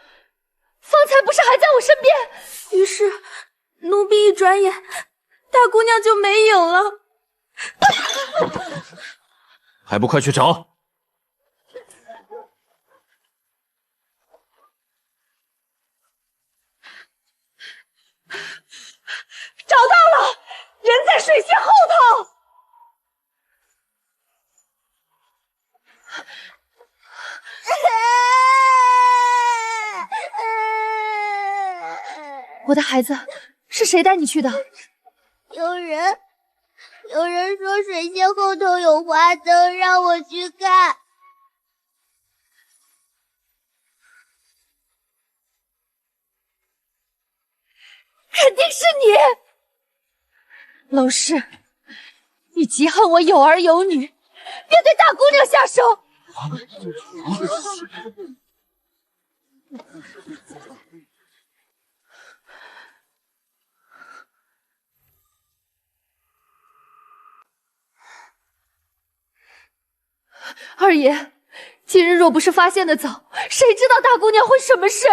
方才不是还在我身边？于是奴婢一转眼，大姑娘就没影了。还不快去找！找到了，人在水榭后头。我的孩子，是谁带你去的？有人说水榭后头有花灯，让我去看。肯定是你，娄氏，你极恨我有儿有女，便对大姑娘下手。二爷，今日若不是发现的早，谁知道大姑娘会什么事？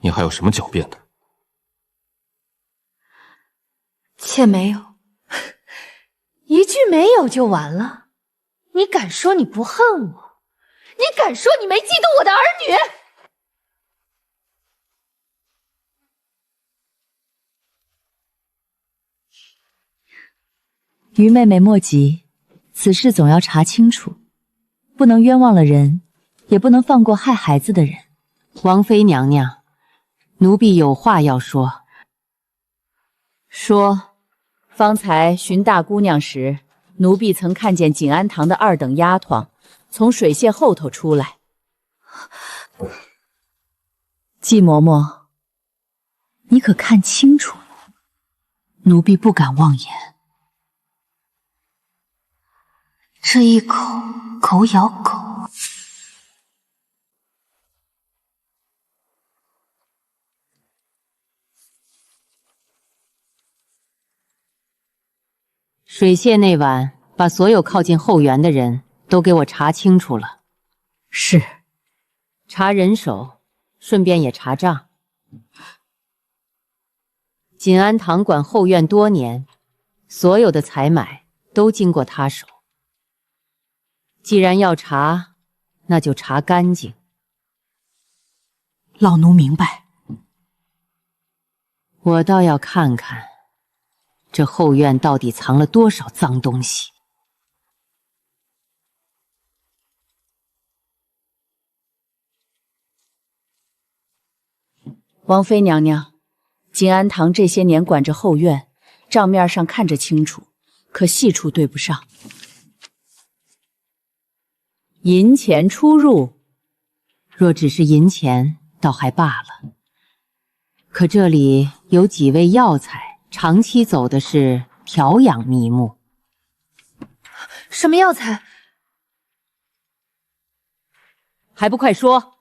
你还有什么狡辩的？妾没有，一句没有就完了。你敢说你不恨我？你敢说你没嫉妒我的儿于妹妹莫急，此事总要查清楚，不能冤枉了人，也不能放过害孩子的人。王妃娘娘，奴婢有话要说。说，方才寻大姑娘时，奴婢曾看见锦安堂的二等丫头从水榭后头出来。季嬷嬷，你可看清楚了？奴婢不敢妄言。这一口狗咬狗。水榭那晚，把所有靠近后园的人都给我查清楚了。是，查人手，顺便也查账。锦安堂管后院多年，所有的采买都经过他手。既然要查，那就查干净。老奴明白。我倒要看看，这后院到底藏了多少脏东西。王妃娘娘，锦安堂这些年管着后院，账面上看着清楚，可细处对不上。银钱出入，若只是银钱，倒还罢了。可这里有几味药材，长期走的是调养秘目。什么药材？还不快说！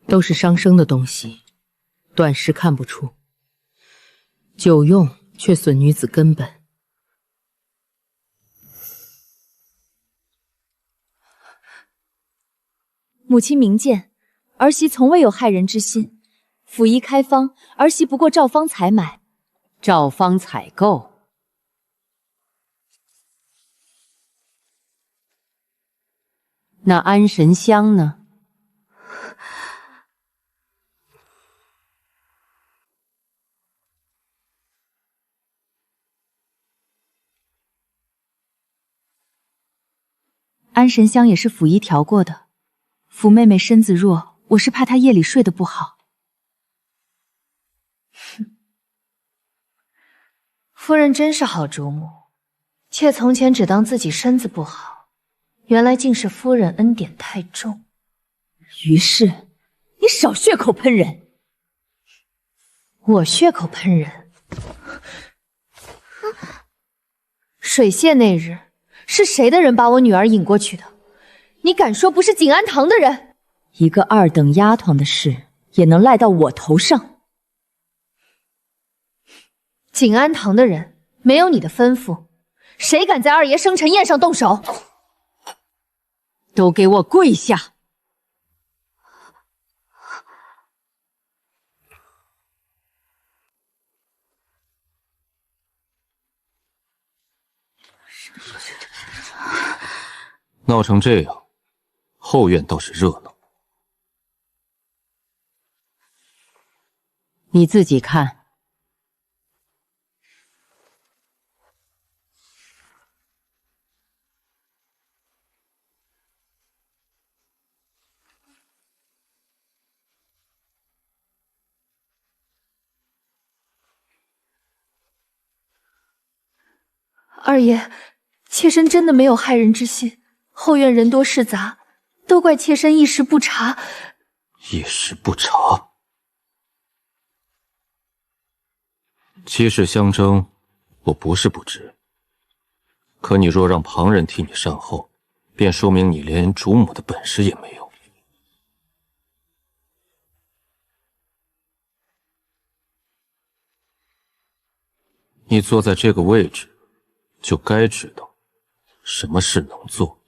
都是伤生的东西，短时看不出，久用却损女子根本。母亲明鉴，儿媳从未有害人之心。府医开方，儿媳不过照方采买。照方采购。那安神香呢？安神香也是府医调过的。福妹妹身子弱，我是怕她夜里睡得不好。夫人真是好主母，妾从前只当自己身子不好，原来竟是夫人恩典太重。于是，你少血口喷人。我血口喷人？水榭那日，是谁的人把我女儿引过去的？你敢说不是景安堂的人？一个二等丫头的事也能赖到我头上？景安堂的人没有你的吩咐，谁敢在二爷生辰宴上动手？都给我跪下！闹成这样，后院倒是热闹。你自己看。二爷，妾身真的没有害人之心，后院人多势杂，都怪妾身一时不察。一时不察，七世相争，我不是不知。可你若让旁人替你善后，便说明你连主母的本事也没有。你坐在这个位置，就该知道什么事能做，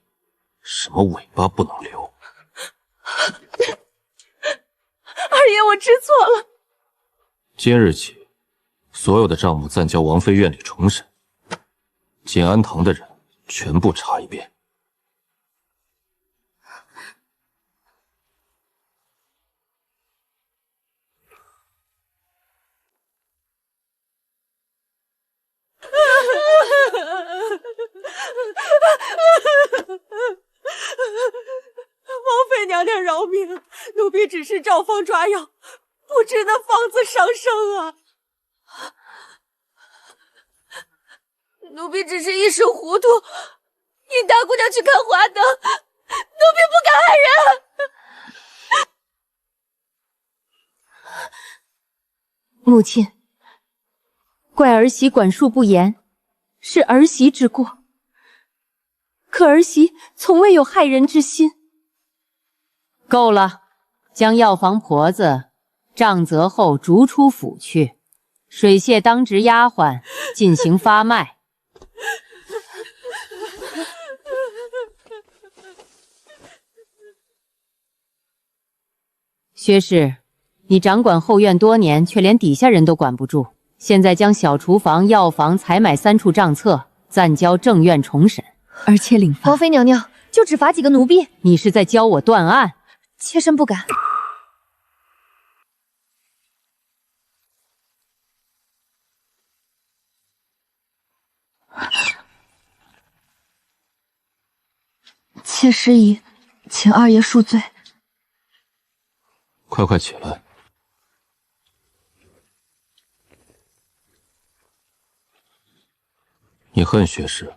什么尾巴不能留。二爷，我知错了。今日起，所有的账目暂交王妃院里重审，景安堂的人全部查一遍。王妃娘娘饶命，奴婢只是照方抓药，不知那方子伤生啊。奴婢只是一时糊涂，引大姑娘去看花灯，奴婢不敢害人。母亲，怪儿媳管束不严，是儿媳之过。可儿媳从未有害人之心。够了，将药房婆子杖责后逐出府去，水榭当值丫鬟进行发脉。薛氏，你掌管后院多年，却连底下人都管不住，现在将小厨房、药房、采买3处账册暂交正院重审。而且领罚。王妃娘娘，就只罚几个奴婢？你是在教我断案？妾身不敢。妾失仪，请二爷恕罪。快起来！你恨薛氏？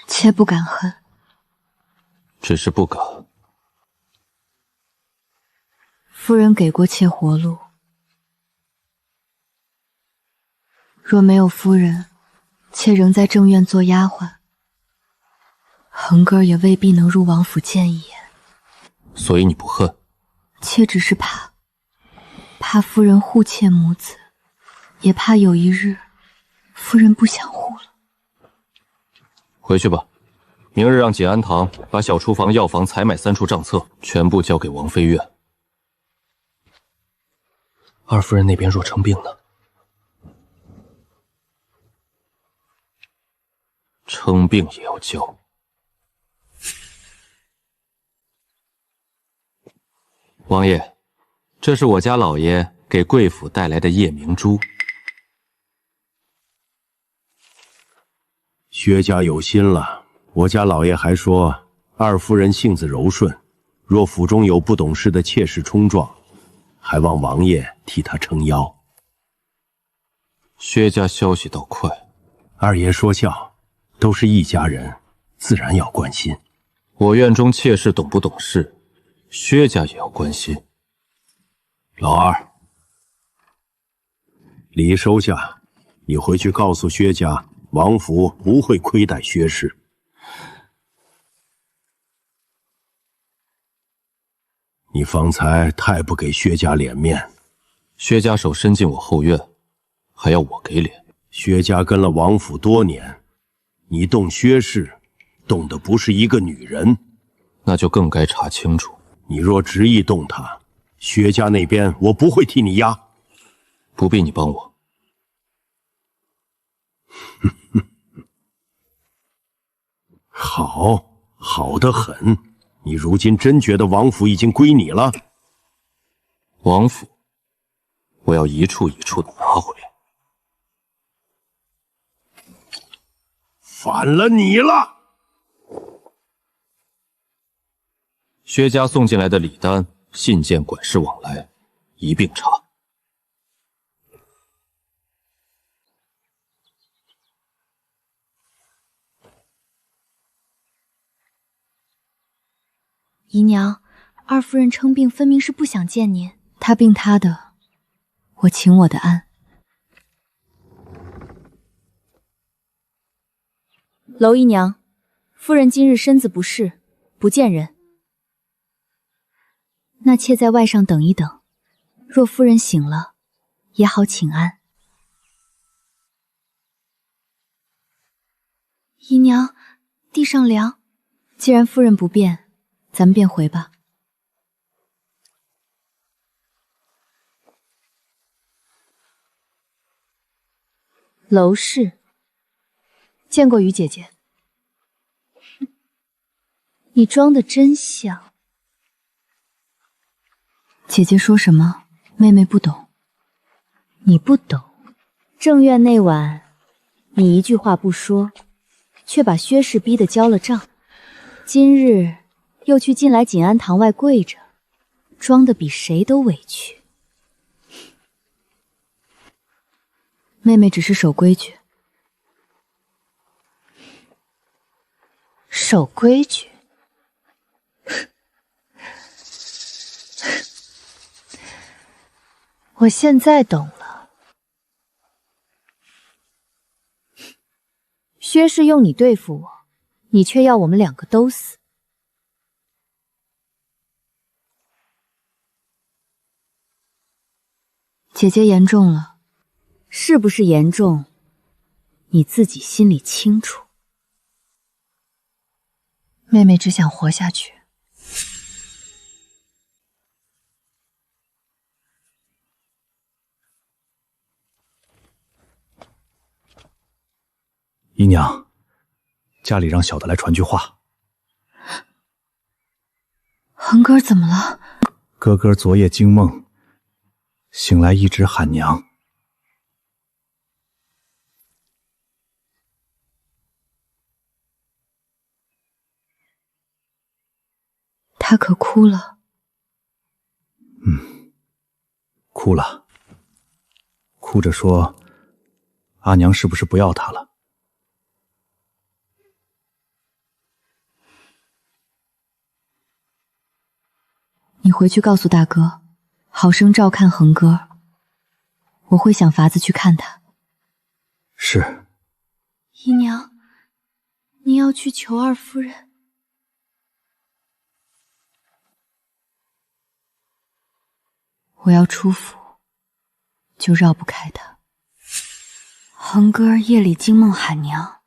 妾不敢恨，只是不敢。夫人给过妾活路，若没有夫人，妾仍在正院做丫鬟，恒哥也未必能入王府见一眼。所以你不恨？妾只是怕夫人护妾母子，也怕有一日夫人不想护了。回去吧，明日让景安堂把小厨房、药房采买3处账册全部交给王妃院。二夫人那边若成病呢？称病也要交。王爷，这是我家老爷给贵府带来的夜明珠。薛家有心了，我家老爷还说二夫人性子柔顺，若府中有不懂事的妾室冲撞，还望王爷替他撑腰。薛家消息倒快，二爷说笑，都是一家人，自然要关心。我院中妾室懂不懂事，薛家也要关心。老二，礼收下，你回去告诉薛家，王府不会亏待薛氏。你方才太不给薛家脸面。薛家手伸进我后院，还要我给脸？薛家跟了王府多年，你动薛氏，动的不是一个女人，那就更该查清楚。你若执意动她，薛家那边我不会替你压。不必你帮我。好，好得很。你如今真觉得王府已经归你了？王府，我要一处一处的拿回来。反了你了！薛家送进来的礼单、信件、管事往来，一并查。姨娘，二夫人称病，分明是不想见您。她病她的，我请我的安。娄姨娘，夫人今日身子不适，不见人。那妾在外上等一等，若夫人醒了，也好请安。姨娘，地上凉。既然夫人不便，咱们便回吧。娄氏，见过于姐姐。你装的真像。姐姐说什么，妹妹不懂。你不懂。正月那晚，你一句话不说，却把薛氏逼得交了账。今日又去进来锦安堂外跪着，装得比谁都委屈。妹妹只是守规矩。守规矩？我现在懂了。薛氏用你对付我，你却要我们两个都死。姐姐言重了。是不是严重，你自己心里清楚。妹妹只想活下去。姨娘，家里让小的来传句话。恒哥怎么了？哥哥昨夜惊梦，醒来一直喊娘。他可哭了。哭了，哭着说阿娘是不是不要他了？你回去告诉大哥，好生照看恒哥，我会想法子去看他。是。姨娘，您要去求二夫人。我要出府，就绕不开他。恒哥儿夜里惊梦喊娘，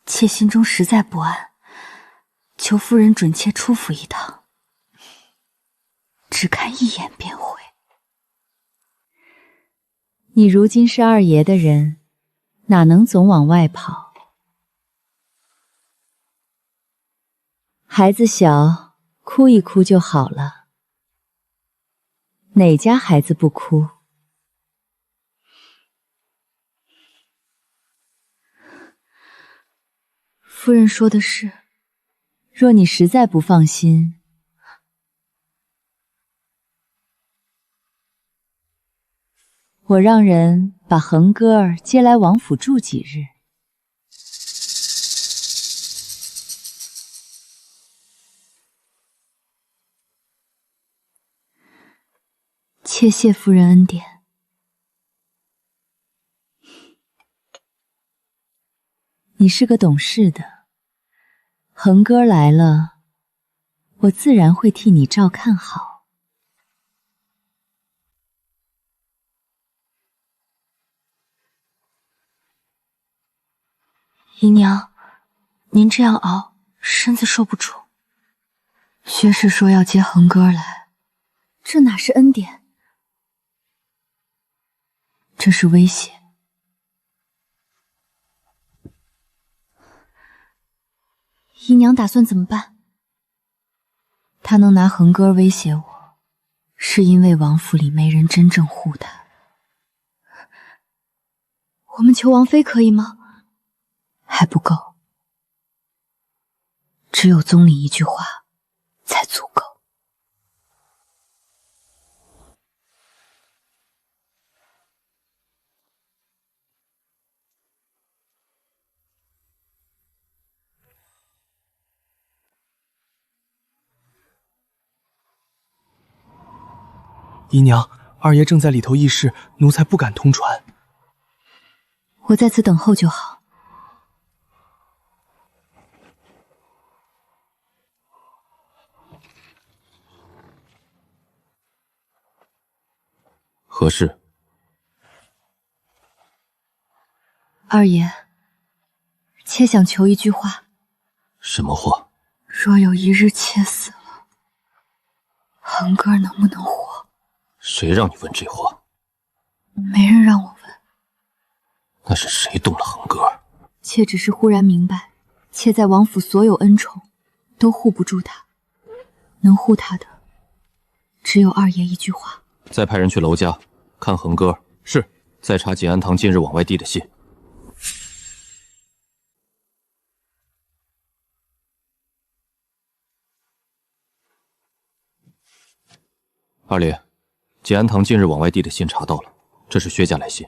妾心中实在不安，求夫人准妾出府一趟，只看一眼便回。你如今是二爷的人，哪能总往外跑？孩子小，哭一哭就好了。哪家孩子不哭？夫人说的是，若你实在不放心，我让人把恒哥儿接来王府住几日。妾谢夫人恩典。你是个懂事的，恒哥来了，我自然会替你照看好。姨娘，您这样熬，身子受不住。薛氏说要接恒哥来，这哪是恩典，这是威胁。姨娘打算怎么办？他能拿恒哥威胁我，是因为王府里没人真正护他。我们求王妃可以吗？还不够，只有宗里一句话才足够。姨娘，二爷正在里头议事，奴才不敢通传。我在此等候就好。何事？二爷，妾想求一句话。什么话？若有一日妾死了，恒哥能不能活？谁让你问这话？没人让我问。那是谁动了恒哥？妾只是忽然明白，妾在王府所有恩宠都护不住他，能护他的只有二爷一句话。再派人去娄家看恒哥。是。再查锦安堂近日往外递的信。二爷，锦安堂近日往外递的信查到了，这是薛家来信。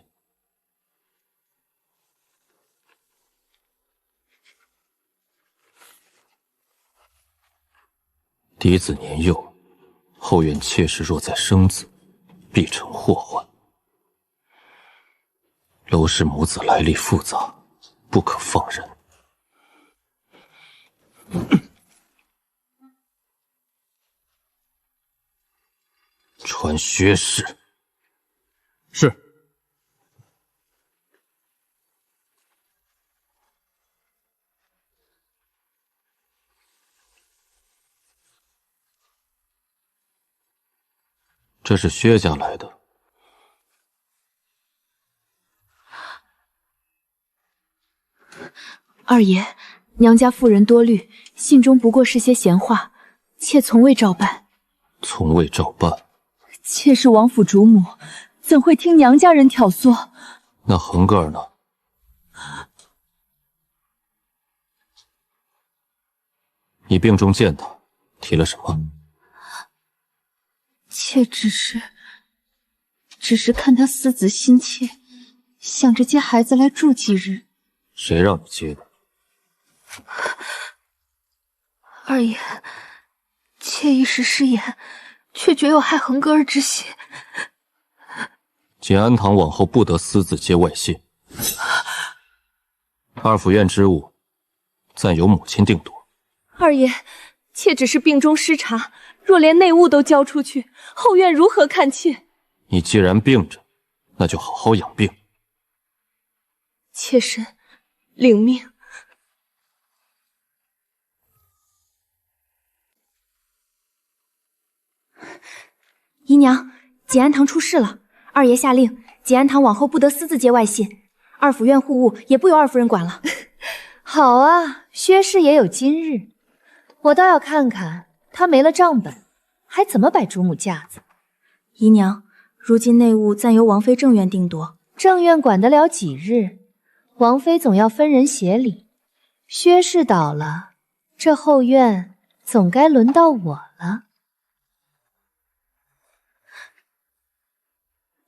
嫡子年幼，后院妾室若再生子，必成祸患。娄氏母子来历复杂，不可放任。传薛氏。是。这是薛家来的。二爷，娘家妇人多虑，信中不过是些闲话，妾从未照办。从未照办？妾是王府主母，怎会听娘家人挑唆？那恒哥儿呢？你病中见他，提了什么？妾只是看他思子心切，想着接孩子来住几日。谁让你接的？二爷，妾一时失言，却绝有害恒哥儿之心。锦安堂往后不得私自接外信。二府院之物，暂由母亲定夺。二爷，妾只是病中失察，若连内务都交出去，后院如何看妾？你既然病着，那就好好养病。妾身领命。姨娘，锦安堂出事了，二爷下令，锦安堂往后不得私自接外信，二府院护务也不由二夫人管了。好啊，薛氏也有今日，我倒要看看他没了账本，还怎么摆主母架子。姨娘，如今内务暂由王妃正院定夺，正院管得了几日？王妃总要分人协理。薛氏倒了，这后院总该轮到我了。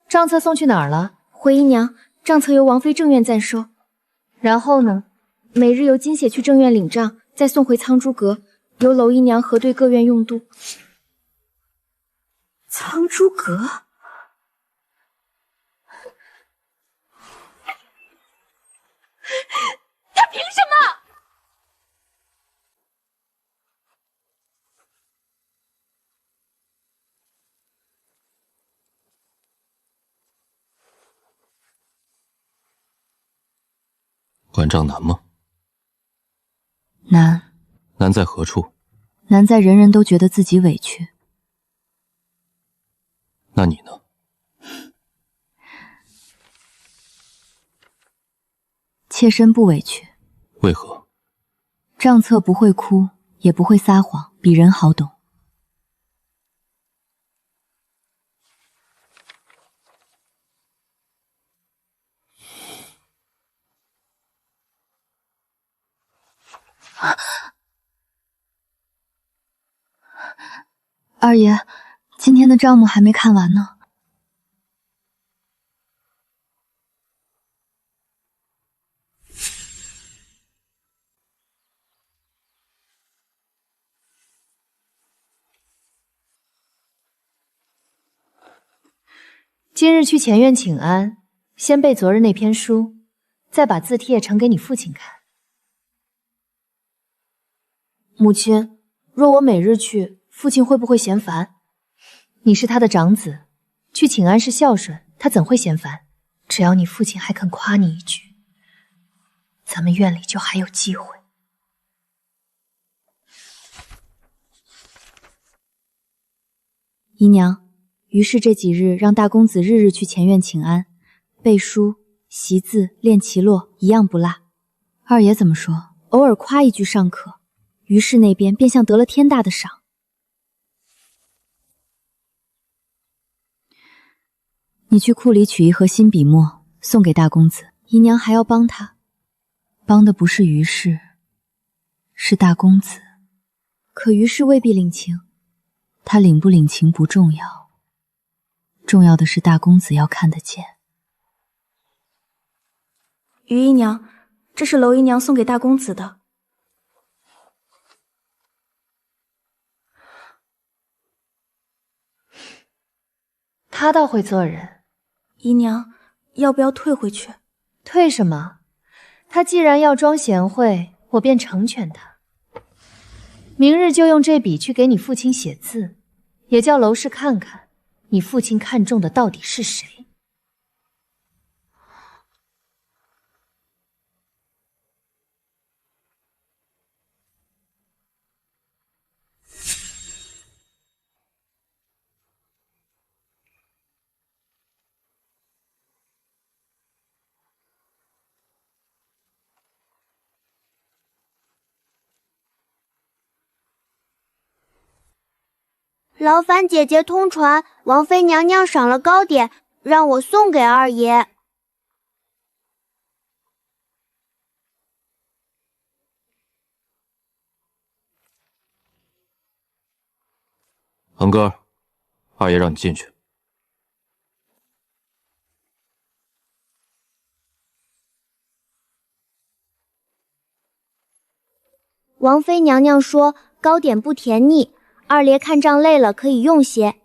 账册送去哪儿了？回姨娘，账册由王妃正院暂收。然后呢？每日由金血去正院领账，再送回苍珠阁，由娄姨娘核对各院用度。苍珠阁？他凭什管账难吗？难。难在何处？难在人人都觉得自己委屈。那你呢？妾身不委屈。为何？账册不会哭，也不会撒谎，比人好懂。二爷，今天的账目还没看完呢。今日去前院请安，先背昨日那篇书，再把字帖呈给你父亲看。母亲，若我每日去，父亲会不会嫌烦？你是他的长子，去请安是孝顺，他怎会嫌烦？只要你父亲还肯夸你一句，咱们院里就还有机会。姨娘，于是这几日让大公子日日去前院请安，背书、习字、练棋落，一样不落。二爷怎么说？偶尔夸一句尚可，于是那边便像得了天大的赏。你去库里取一盒新笔墨，送给大公子。姨娘还要帮他，帮的不是于氏，是大公子。可于氏未必领情，他领不领情不重要，重要的是大公子要看得见。于姨娘，这是娄姨娘送给大公子的。他倒会做人。姨娘，要不要退回去？退什么？他既然要装贤惠，我便成全他。明日就用这笔去给你父亲写字，也叫娄氏看看，你父亲看中的到底是谁。劳烦姐姐通传，王妃娘娘赏了糕点，让我送给二爷。恒哥，二爷让你进去。王妃娘娘说糕点不甜腻，二爷看账累了可以用些。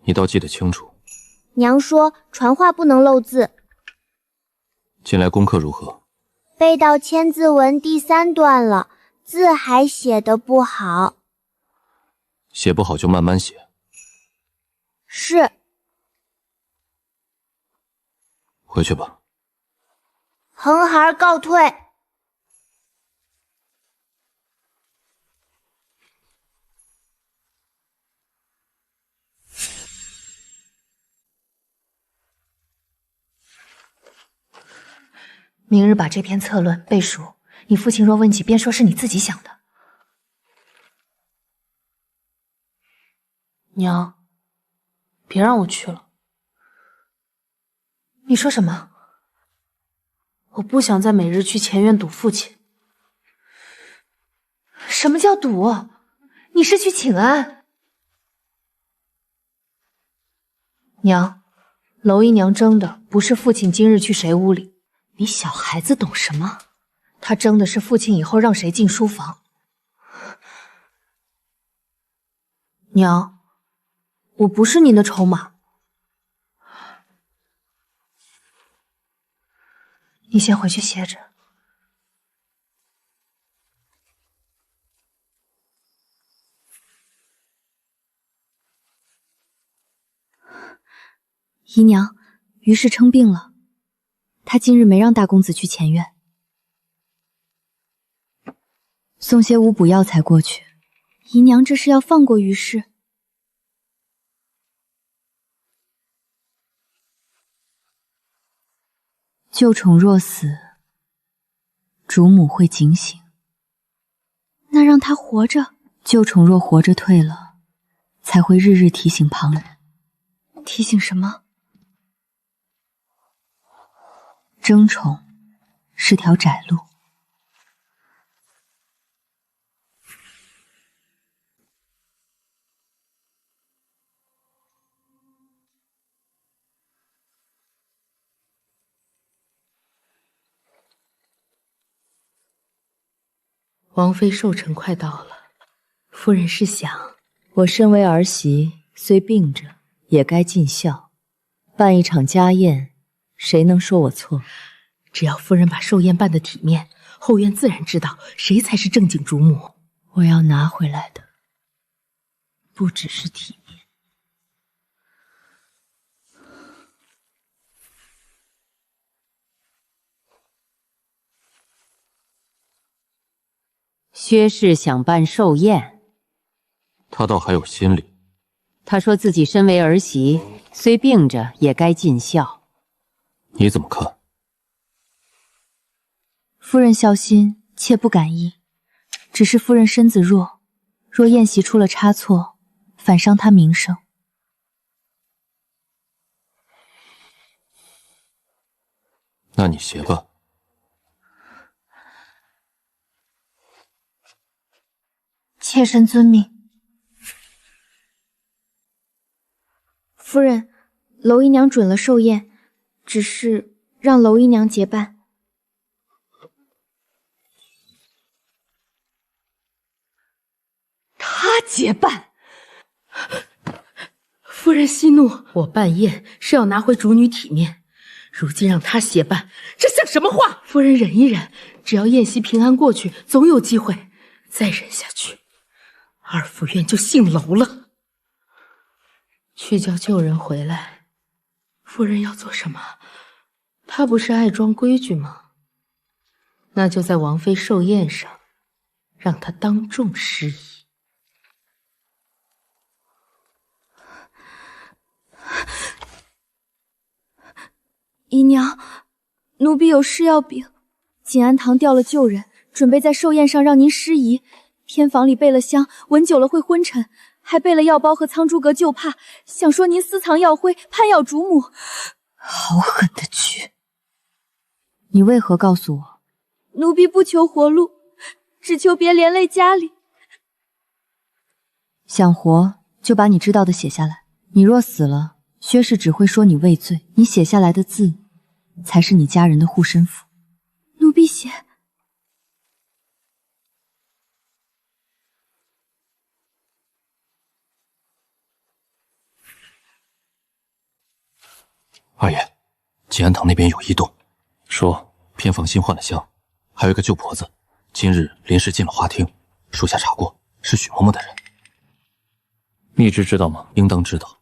你倒记得清楚。娘说传话不能漏字。近来功课如何？背到《千字文》第3段了，字还写得不好。写不好就慢慢写。是。回去吧。恒孩告退。明日把这篇策论背熟，你父亲若问起，便说是你自己想的。娘，别让我去了。你说什么？我不想再每日去前院堵父亲。什么叫堵？你是去请安。娘，娄姨娘争的不是父亲今日去谁屋里。你小孩子懂什么？他争的是父亲以后让谁进书房。娘，我不是您的筹码。你先回去歇着。姨娘，于氏称病了。他今日没让大公子去前院。送些五补药材过去。姨娘这是要放过于氏？旧宠若死，主母会警醒。那让他活着？旧宠若活着退了，才会日日提醒旁人。提醒什么？争宠是条窄路。王妃寿辰快到了，夫人是想，我身为儿媳，虽病着，也该尽孝。办一场家宴，谁能说我错？只要夫人把寿宴办得体面，后院自然知道谁才是正经主母。我要拿回来的，不只是体面。薛氏想办寿宴，他倒还有心理。他说自己身为儿媳，虽病着也该尽孝。你怎么看？夫人孝心，妾不敢依。只是夫人身子弱，若宴席出了差错，反伤她名声。那你协办。妾身遵命。夫人，娄姨娘准了寿宴，只是让娄姨娘结伴。她结伴？夫人息怒，我办宴是要拿回主女体面，如今让她协办，这像什么话？夫人忍一忍，只要宴席平安过去，总有机会。再忍下去，二府院就姓娄了。去叫旧人回来。夫人要做什么？她不是爱装规矩吗？那就在王妃寿宴上，让她当众失仪。姨娘，奴婢有事要禀。锦安堂调了旧人，准备在寿宴上让您失仪。偏房里备了香，闻久了会昏沉，还备了药包和苍珠阁旧帕，想说您私藏药灰，攀咬主母。好狠的剧！你为何告诉我？奴婢不求活路，只求别连累家里。想活就把你知道的写下来。你若死了，薛氏只会说你畏罪，你写下来的字，才是你家人的护身符。奴婢写。二爷，锦安堂那边有异动，说偏房新换了香，还有一个旧婆子，今日临时进了花厅，属下查过，是许嬷嬷的人。密芝知道吗？应当知道。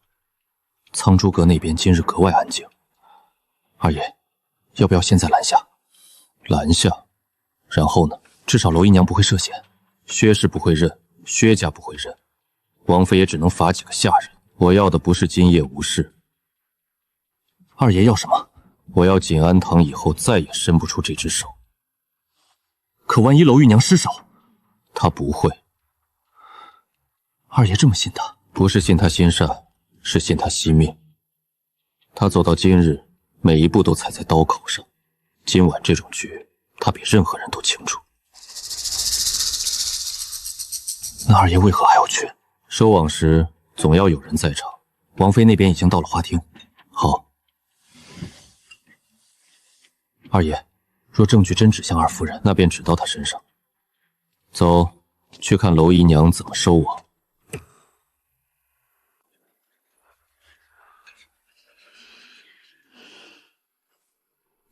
苍珠阁那边今日格外安静，二爷，要不要现在拦下？拦下，然后呢？至少娄姨娘不会涉险，薛氏不会认，薛家不会认，王妃也只能罚几个下人。我要的不是今夜无事。二爷要什么？我要锦安堂以后再也伸不出这只手。可万一娄玉娘失手，她不会。二爷这么信她？不是信她心善，是信她惜命。她走到今日，每一步都踩在刀口上。今晚这种局，她比任何人都清楚。那二爷为何还要去？收网时总要有人在场。王妃那边已经到了花厅。好。二爷，若证据真指向二夫人，那便指到她身上。走，去看娄姨娘怎么收网。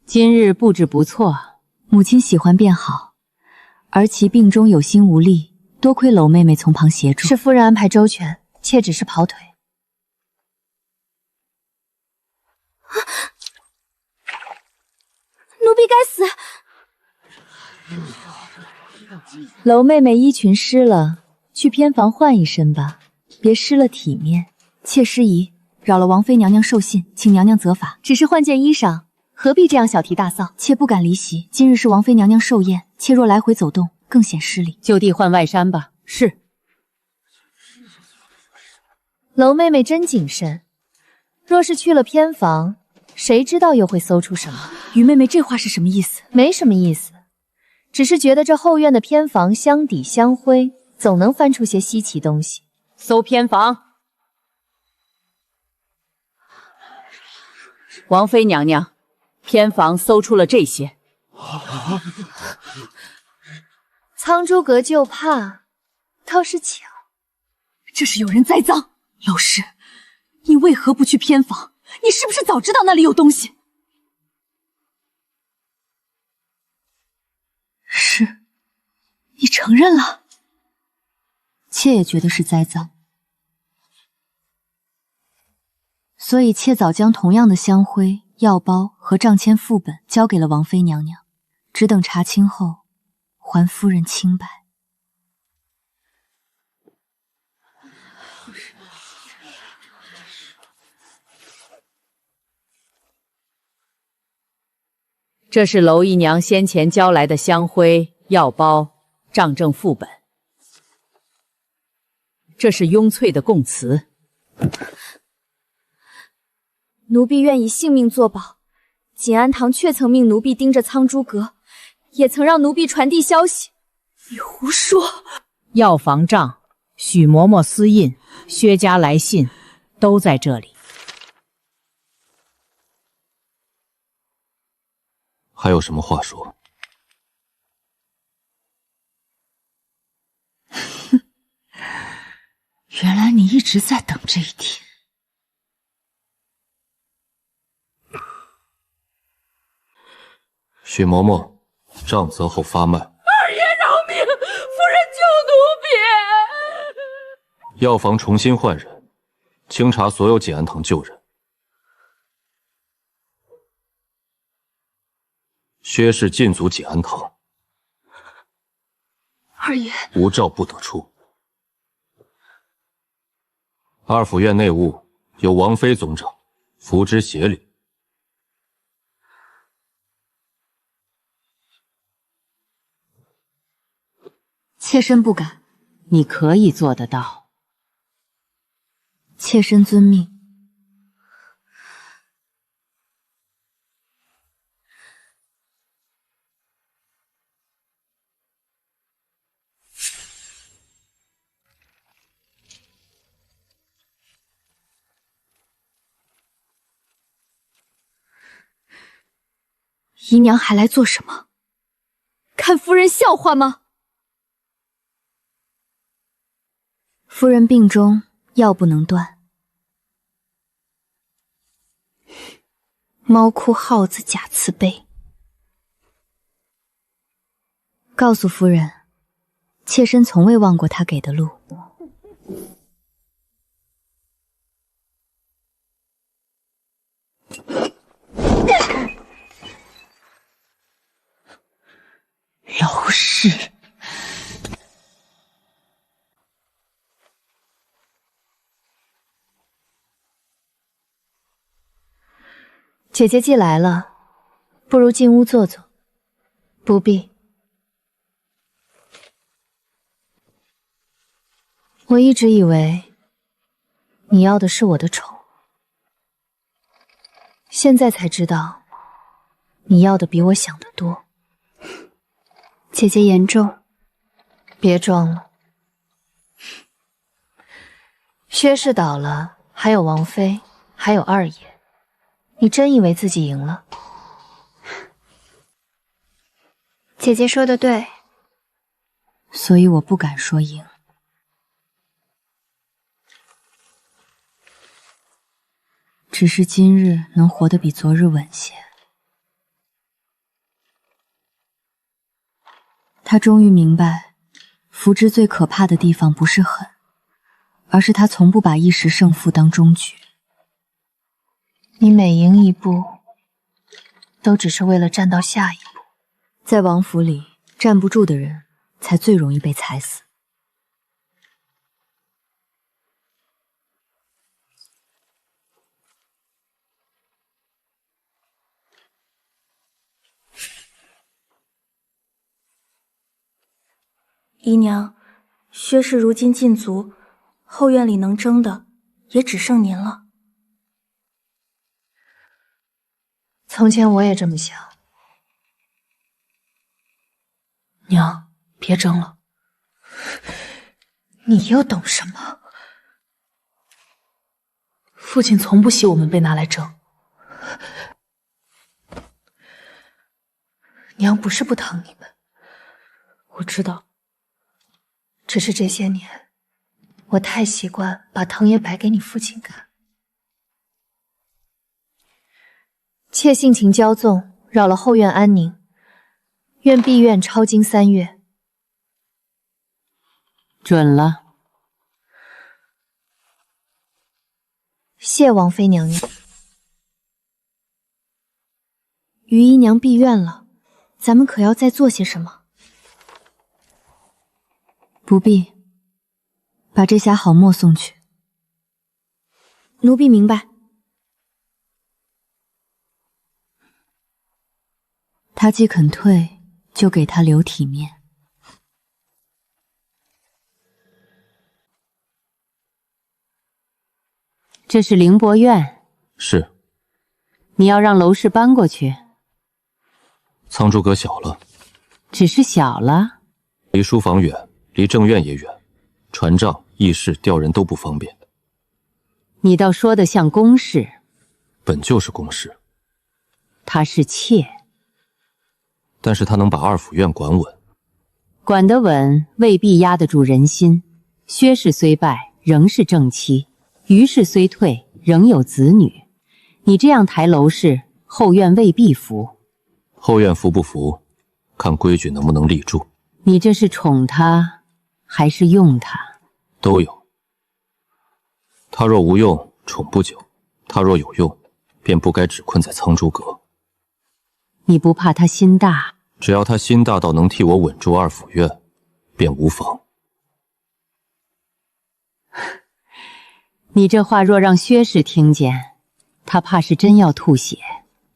今日布置不错，母亲喜欢便好。儿媳病中有心无力，多亏娄妹妹从旁协助。是夫人安排周全，妾只是跑腿。奴婢该死！娄妹妹衣裙湿了，去偏房换一身吧，别失了体面。妾失仪，扰了王妃娘娘寿信，请娘娘责罚。只是换件衣裳，何必这样小题大扫？妾不敢离席，今日是王妃娘娘寿宴，妾若来回走动，更显失礼。就地换外衫吧。是。娄妹妹真谨慎，若是去了偏房，谁知道又会搜出什么？于妹妹这话是什么意思？没什么意思，只是觉得这后院的偏房相抵相辉，总能翻出些稀奇东西。搜偏房。王妃娘娘，偏房搜出了这些。苍珠阁就怕，倒是巧。这是有人栽赃。娄氏，你为何不去偏房？你是不是早知道那里有东西？是，你承认了。妾也觉得是栽赃，所以妾早将同样的香灰、药包和账签副本交给了王妃娘娘，只等查清后还夫人清白。这是娄姨娘先前交来的香灰、药包、账证副本。这是雍翠的供词。奴婢愿以性命作保。锦安堂确曾命奴婢盯着苍珠阁，也曾让奴婢传递消息。你胡说！药房账、许嬷嬷私印、薛家来信，都在这里。还有什么话说？原来你一直在等这一天。许嬷嬷，杖责后发卖。二爷饶命！夫人救奴婢！药房重新换人，清查所有锦安堂旧人。薛氏禁足锦安堂。二爷，无诏不得出。二府院内务由王妃总掌，扶之协理。妾身不敢。你可以做得到。妾身遵命。姨娘还来做什么？看夫人笑话吗？夫人病中药不能断，猫哭耗子假慈悲。告诉夫人，妾身从未忘过她给的路。娄氏，姐姐既来了，不如进屋坐坐。不必，我一直以为你要的是我的宠，现在才知道你要的比我想的多。姐姐言重，别装了。薛氏倒了，还有王妃，还有二爷，你真以为自己赢了？姐姐说的对，所以我不敢说赢。只是今日能活得比昨日稳些。他终于明白，福芝最可怕的地方不是狠，而是他从不把一时胜负当终局。你每赢一步，都只是为了站到下一步。在王府里，站不住的人才最容易被踩死。姨娘，薛氏如今禁足，后院里能争的也只剩您了。从前我也这么想。娘，别争了。你又懂什么？父亲从不喜我们被拿来争。娘不是不疼你们，我知道。只是这些年，我太习惯把疼也摆给你父亲看。妾性情骄纵，扰了后院安宁，愿闭院抄经3月。准了。谢王妃娘娘。于姨娘闭院了，咱们可要再做些什么？不必，把这匣好墨送去。奴婢明白。他既肯退，就给他留体面。这是凌波院。是。你要让楼氏搬过去？苍珠阁小了。只是小了？离书房远，离正院也远，传帐、议事、调人都不方便。你倒说得像公事。本就是公事。他是妾。但是他能把二府院管稳。管得稳，未必压得住人心。薛氏虽败，仍是正妻；于氏虽退，仍有子女。你这样抬楼氏，后院未必服。后院服不服，看规矩能不能立住。你这是宠他，还是用他？都有。他若无用，宠不久；他若有用，便不该只困在苍珠阁。你不怕他心大？只要他心大到能替我稳住二府院，便无妨。你这话若让薛氏听见，他怕是真要吐血。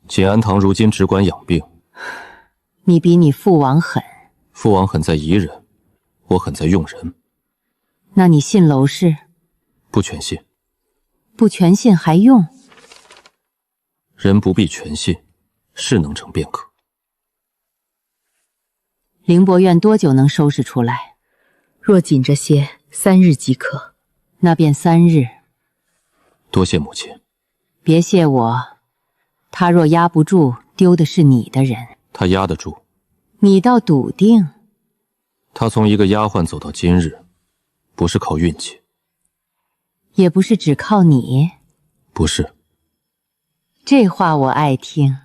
锦安堂如今只管养病。你比你父王狠。父王狠在宜人，我狠在用人。那你信娄氏？不全信。不全信还用？人不必全信，事能成便可。凌波院多久能收拾出来？若紧着些，3日即可。那便3日。多谢母亲。别谢我。他若压不住，丢的是你的人。他压得住。你倒笃定。他从一个丫鬟走到今日，不是靠运气。也不是只靠你。不是。这话我爱听。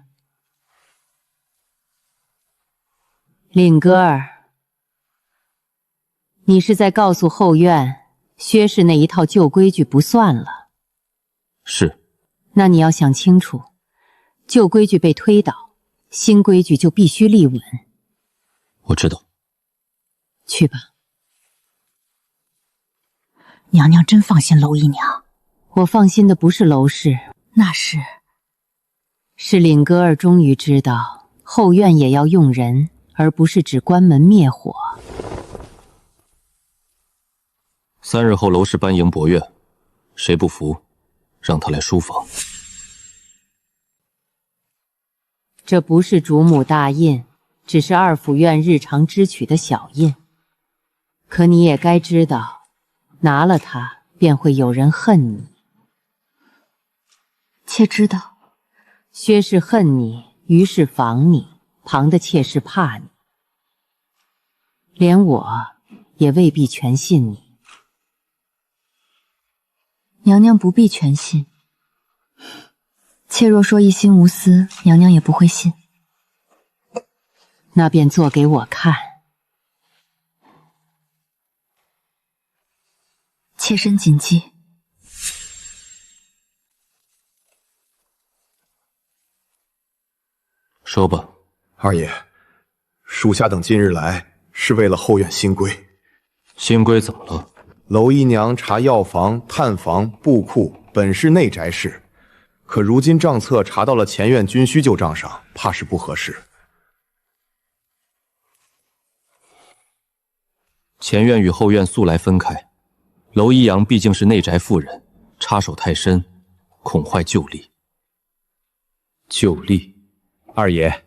令哥儿，你是在告诉后院，薛氏那一套旧规矩不算了？是。那你要想清楚，旧规矩被推倒，新规矩就必须立稳。我知道。去吧。娘娘真放心娄姨娘？我放心的不是娄氏，那是令哥儿终于知道，后院也要用人，而不是只关门灭火。3日后娄氏搬迎博院，谁不服，让他来书房。这不是主母大印，只是二府院日常支取的小印。可你也该知道，拿了它，便会有人恨你。妾知道。薛氏恨你，于是防你，旁的妾是怕你。连我也未必全信你。娘娘不必全信。妾若说一心无私，娘娘也不会信。那便做给我看。妾身谨记。说吧。二爷，属下等今日来是为了后院新规。新规怎么了？娄姨娘查药房、探房、布库，本是内宅事，可如今账册查到了前院军需旧账上，怕是不合适。前院与后院素来分开，娄一阳毕竟是内宅妇人，插手太深，恐坏旧例。旧例，二爷，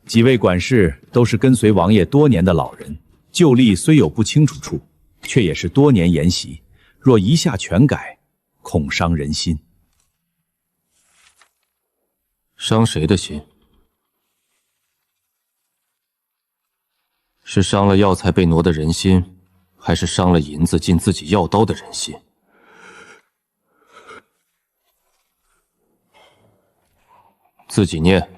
几位管事都是跟随王爷多年的老人，旧例虽有不清楚处，却也是多年沿袭，若一下全改，恐伤人心。伤谁的心？是伤了药材被挪的人心，还是伤了银子进自己药刀的人心？自己念。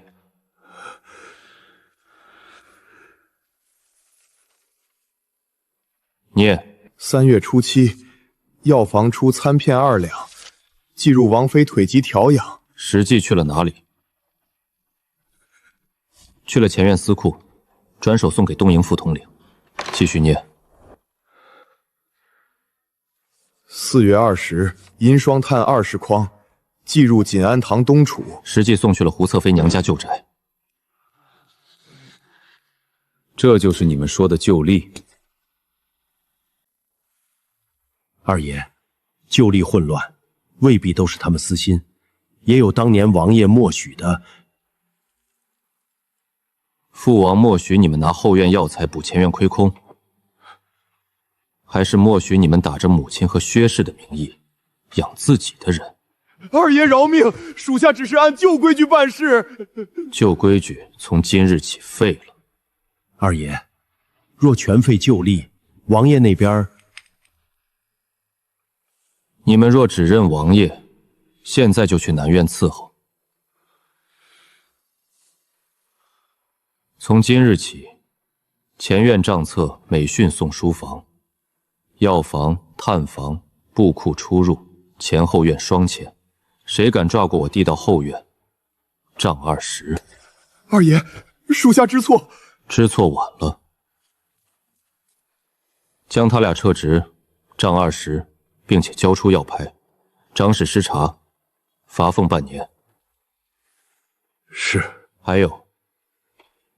念。3月初7，药房出参片2两，寄入王妃腿疾调养。实际去了哪里？去了前院司库，转手送给东营副统领。继续念。4月20，银霜炭20筐，寄入锦安堂东储。实际送去了胡侧妃娘家旧宅。这就是你们说的旧例。二爷，旧例混乱，未必都是他们私心，也有当年王爷默许的。父王默许你们拿后院药材补前院亏空，还是默许你们打着母亲和薛氏的名义养自己的人？二爷饶命，属下只是按旧规矩办事。旧规矩从今日起废了。二爷，若全废旧例，王爷那边……你们若只认王爷，现在就去南院伺候。从今日起，前院账册每训送书房，药房、探房、布库出入，前后院双签。谁敢抓过我递到后院，杖20。二爷，属下知错。知错晚了。将他俩撤职，杖20，并且交出药牌，长史失察，罚俸半年。是。还有，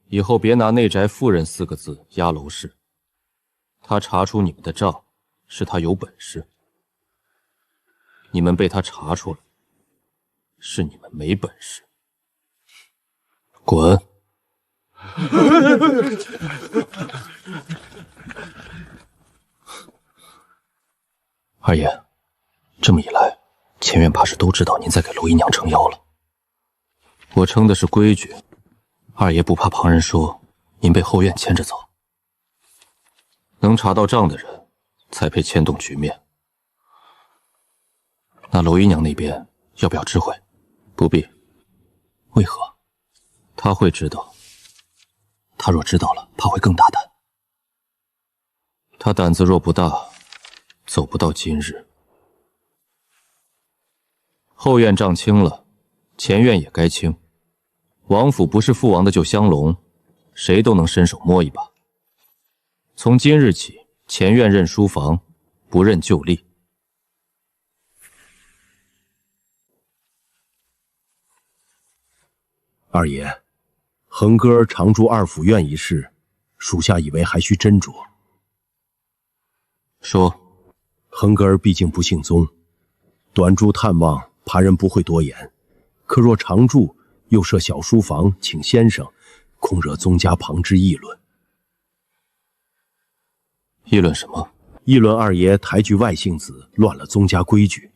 以后别拿内宅妇人4个字压娄氏。他查出你们的账，是他有本事；你们被他查出了，是你们没本事。滚！二爷，这么一来，前院怕是都知道您在给娄姨娘撑腰了。我撑的是规矩，二爷不怕旁人说您被后院牵着走。能查到账的人，才配牵动局面。那娄姨娘那边要不要知会？不必。为何？她会知道。她若知道了，怕会更大胆。她胆子若不大，走不到今日。后院账清了，前院也该清。王府不是父王的旧香笼，谁都能伸手摸一把。从今日起，前院认书房，不认旧例。二爷，恒哥常驻二府院一事，属下以为还需斟酌。说，恒哥毕竟不姓宗，短住探望，怕人不会多言。可若常住，又设小书房请先生，恐惹宗家旁支议论。议论什么？议论二爷抬举外姓子，乱了宗家规矩。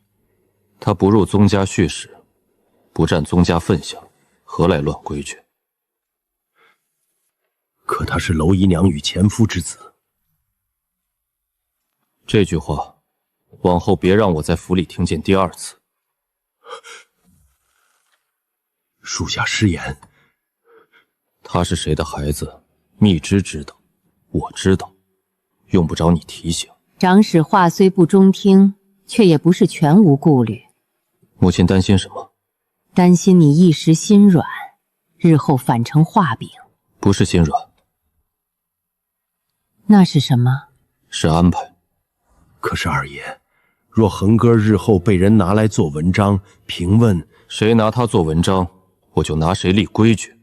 他不入宗家序史，不占宗家分享，何来乱规矩？可他是娄姨娘与前夫之子。这句话，往后别让我在府里听见第2次。属下失言。他是谁的孩子，密知知道，我知道，用不着你提醒。长史话虽不中听，却也不是全无顾虑。母亲担心什么？担心你一时心软，日后反成画饼。不是心软，那是什么？是安排。可是二爷，若横哥日后被人拿来做文章评问，谁拿他做文章，我就拿谁立规矩。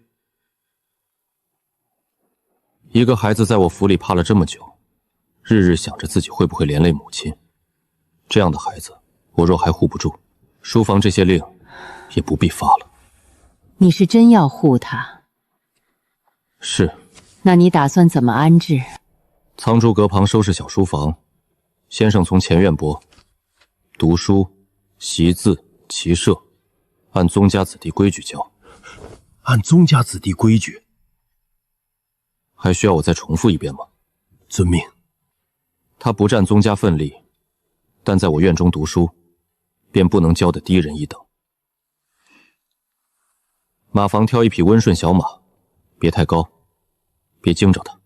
一个孩子在我府里趴了这么久，日日想着自己会不会连累母亲，这样的孩子，我若还护不住，书房这些令也不必发了。你是真要护他？是。那你打算怎么安置？苍珠阁旁收拾小书房，先生从前院拨，读书、习字、骑射，按宗家子弟规矩教。按宗家子弟规矩？还需要我再重复一遍吗？遵命。他不占宗家份例，但在我院中读书，便不能教得低人一等。马房挑一匹温顺小马，别太高，别惊着他。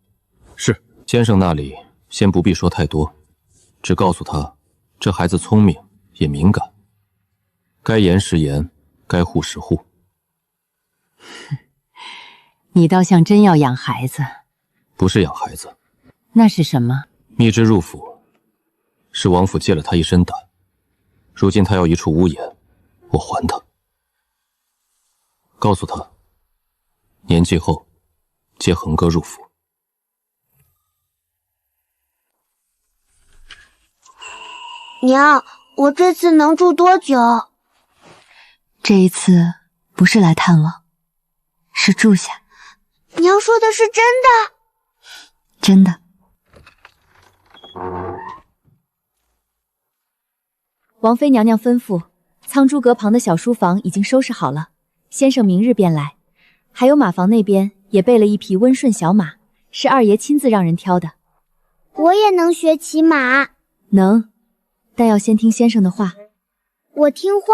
是。先生那里先不必说太多，只告诉他，这孩子聪明也敏感，该严时严，该护时护。你倒像真要养孩子。不是养孩子。那是什么？密之入府，是王府借了他一身胆，如今他要一处屋檐，我还他。告诉他，年纪后接横哥入府。娘，我这次能住多久？这一次不是来探望，是住下。娘说的是真的？真的。王妃娘娘吩咐，苍珠阁旁的小书房已经收拾好了，先生明日便来。还有马房那边也备了一匹温顺小马，是二爷亲自让人挑的。我也能学骑马？能，但要先听先生的话。我听话。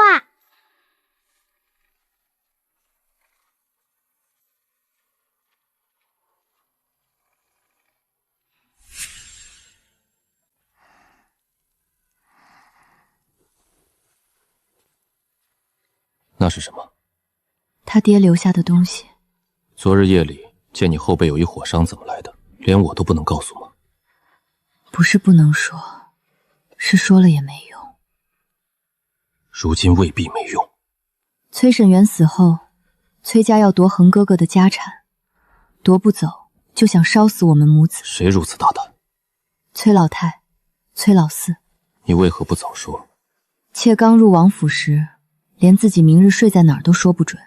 那是什么？他爹留下的东西。昨日夜里见你后背有一火伤，怎么来的？连我都不能告诉吗？不是不能说，是说了也没用。如今未必没用。崔沈元死后，崔家要夺横哥哥的家产，夺不走就想烧死我们母子。谁如此大胆？崔老太、崔老四。你为何不早说？妾刚入王府时，连自己明日睡在哪儿都说不准，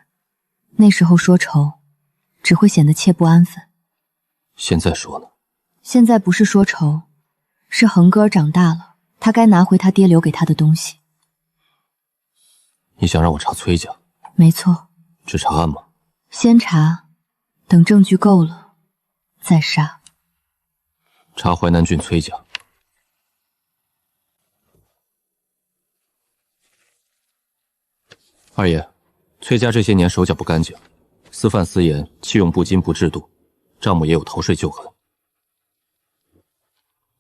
那时候说愁，只会显得妾不安分。现在说呢？现在不是说愁，是横哥儿长大了，他该拿回他爹留给他的东西。你想让我查崔家？没错。只查案吗？先查，等证据够了，再杀。查淮南郡崔家。二爷，崔家这些年手脚不干净，私贩私盐，弃用不精不制度，账目也有逃税旧痕。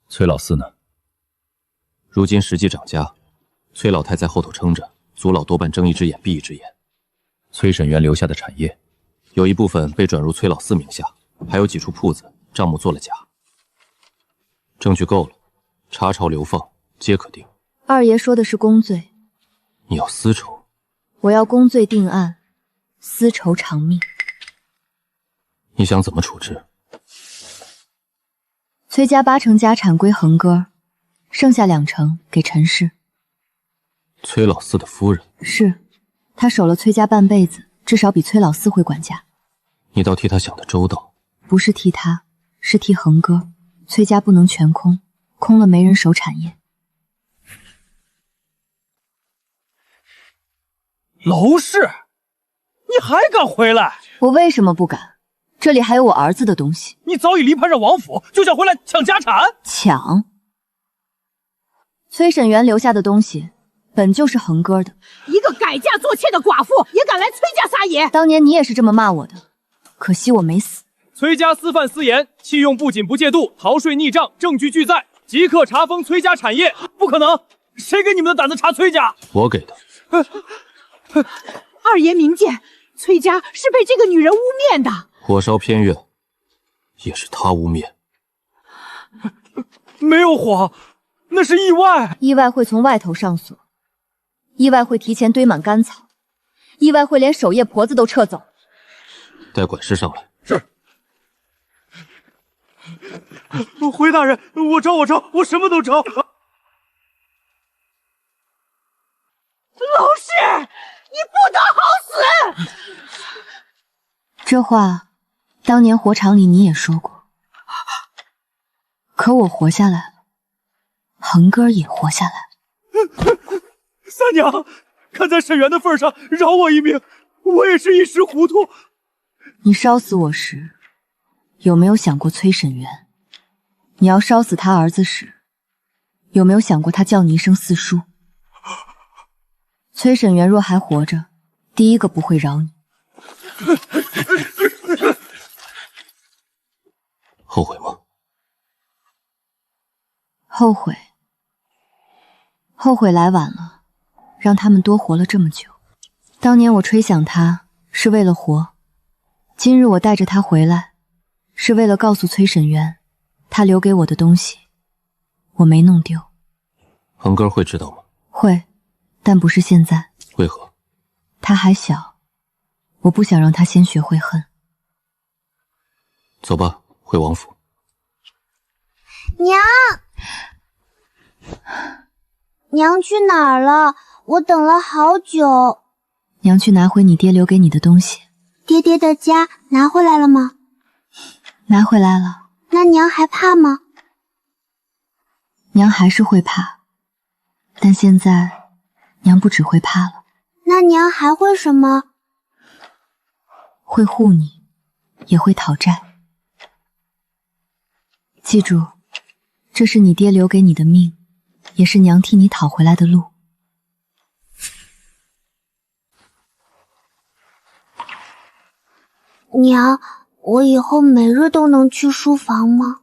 崔老四呢？如今时机涨价，崔老太在后头撑着，族老多半睁一只眼闭一只眼。崔沈元留下的产业，有一部分被转入崔老四名下，还有几处铺子账目做了假。证据够了，查抄流放皆可定。二爷说的是公罪，你要私仇？我要公罪定案，私仇偿命。你想怎么处置？崔家8成家产归横哥，剩下2成给陈氏。崔老四的夫人？是，他守了崔家半辈子，至少比崔老四会管家。你倒替他想得周到。不是替他，是替横哥。崔家不能全空，空了没人守产业。娄氏，你还敢回来？我为什么不敢？这里还有我儿子的东西。你早已离叛上王府，就想回来抢家产？抢？崔沈元留下的东西，本就是横哥的。一个改嫁做妾的寡妇，也敢来崔家撒野？当年你也是这么骂我的，可惜我没死。崔家私贩私盐，弃用不仅不戒度，逃税逆账，证据俱在，即刻查封崔家产业。不可能，谁给你们的胆子查崔家？我给的。二爷明鉴，崔家是被这个女人污蔑的。火烧偏院，也是他污蔑。没有火，那是意外。意外会从外头上锁，意外会提前堆满干草，意外会连守夜婆子都撤走。带管事上来。是。回大人，我招，我什么都招。娄氏，你不得好死！这话，当年火场里你也说过。可我活下来了，恒哥也活下来了。三娘，看在沈园的份上，饶我一命，我也是一时糊涂。你烧死我时，有没有想过崔沈园？你要烧死他儿子时，有没有想过他叫你一声四叔？崔沈园若还活着，第一个不会饶你。后悔吗？后悔。后悔来晚了，让他们多活了这么久。当年我吹响他是为了活，今日我带着他回来，是为了告诉崔沈园，他留给我的东西，我没弄丢。恒哥会知道吗？会，但不是现在。为何？他还小，我不想让他先学会恨。走吧，回王府。娘，娘去哪儿了？我等了好久。娘去拿回你爹留给你的东西。爹爹的家拿回来了吗？拿回来了。那娘还怕吗？娘还是会怕，但现在娘不只会怕了。那娘还会什么？会护你，也会讨债。记住，这是你爹留给你的命，也是娘替你讨回来的路。娘，我以后每日都能去书房吗？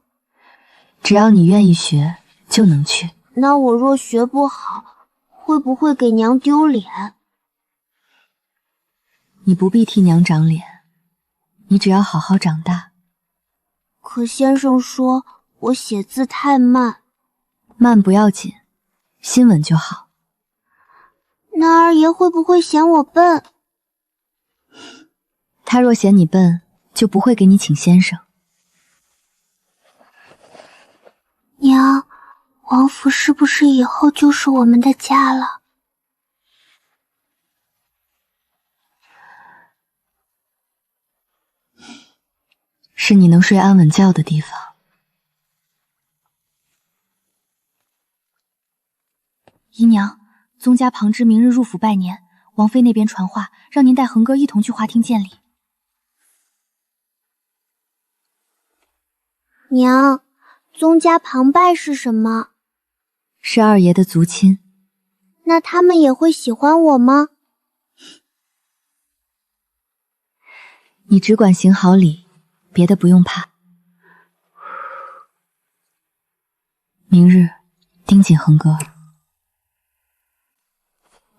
只要你愿意学，就能去。那我若学不好，会不会给娘丢脸？你不必替娘长脸，你只要好好长大。可先生说我写字太慢。慢不要紧，心稳就好。那二爷会不会嫌我笨？他若嫌你笨，就不会给你请先生。娘，王府是不是以后就是我们的家了？是你能睡安稳觉的地方。姨娘，宗家旁支明日入府拜年，王妃那边传话，让您带恒哥一同去花厅见礼。娘，宗家旁拜是什么？是二爷的族亲。那他们也会喜欢我吗？你只管行好礼，别的不用怕。明日盯紧恒哥。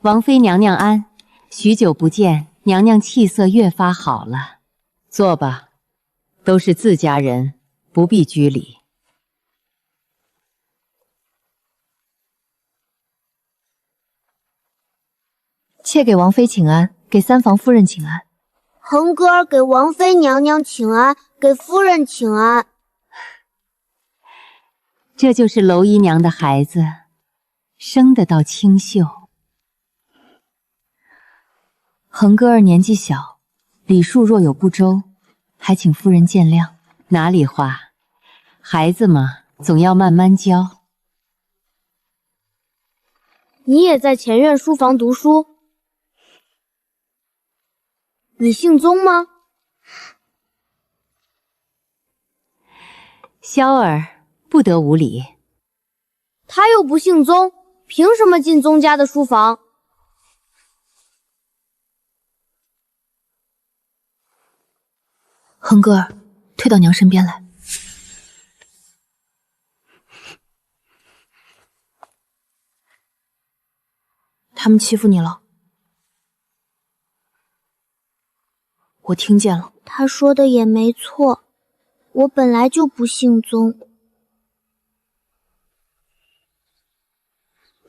王妃娘娘安，许久不见，娘娘气色越发好了。坐吧，都是自家人，不必拘礼。妾给王妃请安，给三房夫人请安。恒哥儿给王妃娘娘请安，给夫人请安。这就是娄姨娘的孩子，生得倒清秀。恒哥儿年纪小，礼数若有不周，还请夫人见谅。哪里话，孩子嘛，总要慢慢教。你也在前院书房读书？你姓宗吗？萧儿不得无礼。他又不姓宗，凭什么进宗家的书房？恒哥儿，退到娘身边来。他们欺负你了？我听见了。他说的也没错，我本来就不姓宗。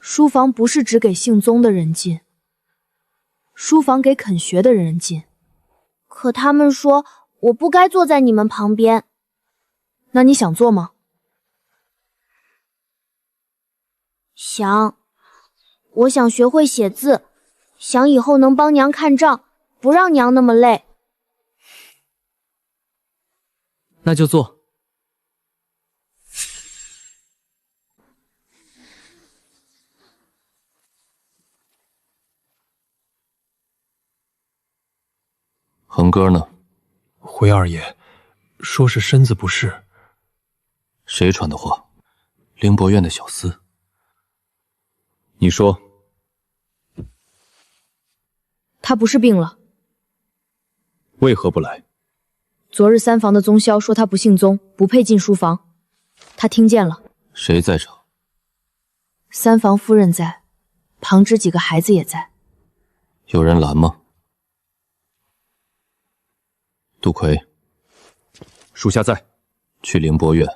书房不是只给姓宗的人进，书房给肯学的人进。可他们说我不该坐在你们旁边。那你想坐吗？想。我想学会写字，想以后能帮娘看账，不让娘那么累。那就坐。恒哥呢？回二爷，说是身子不适。谁传的话？凌博院的小厮。你说，他不是病了？为何不来？昨日三房的宗萧说他不姓宗，不配进书房，他听见了。谁在场？三房夫人在，旁支几个孩子也在。有人拦吗？杜奎，属下在。去凌博院，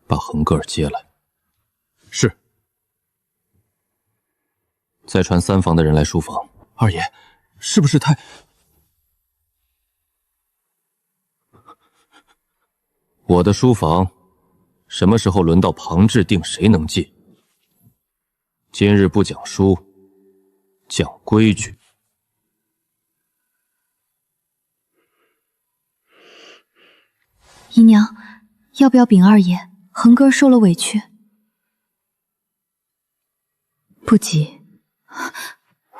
把恒格尔接来。是。再传三房的人来书房。二爷，是不是太……我的书房，什么时候轮到旁支定谁能进？今日不讲书，讲规矩。姨娘，要不要禀二爷？恒哥受了委屈。不急。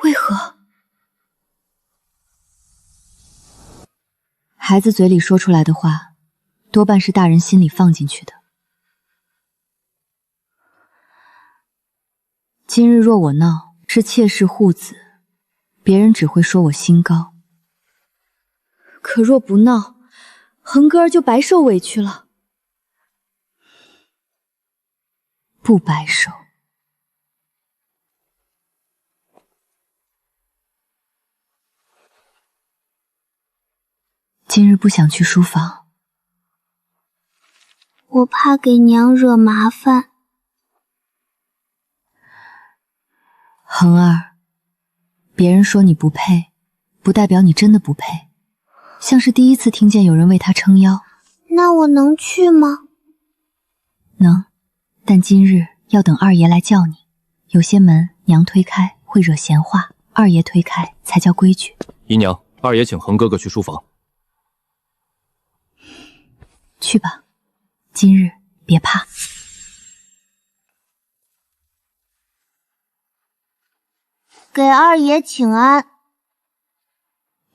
为何？孩子嘴里说出来的话，多半是大人心里放进去的。今日若我闹，是妾室护子，别人只会说我心高。可若不闹，恒哥儿就白受委屈了。不白受。今日不想去书房，我怕给娘惹麻烦。恒儿，别人说你不配，不代表你真的不配，像是第一次听见有人为他撑腰。那我能去吗？能，但今日要等二爷来叫你。有些门娘推开会惹闲话，二爷推开才叫规矩。姨娘，二爷请恒哥哥去书房。去吧，今日别怕。给二爷请安。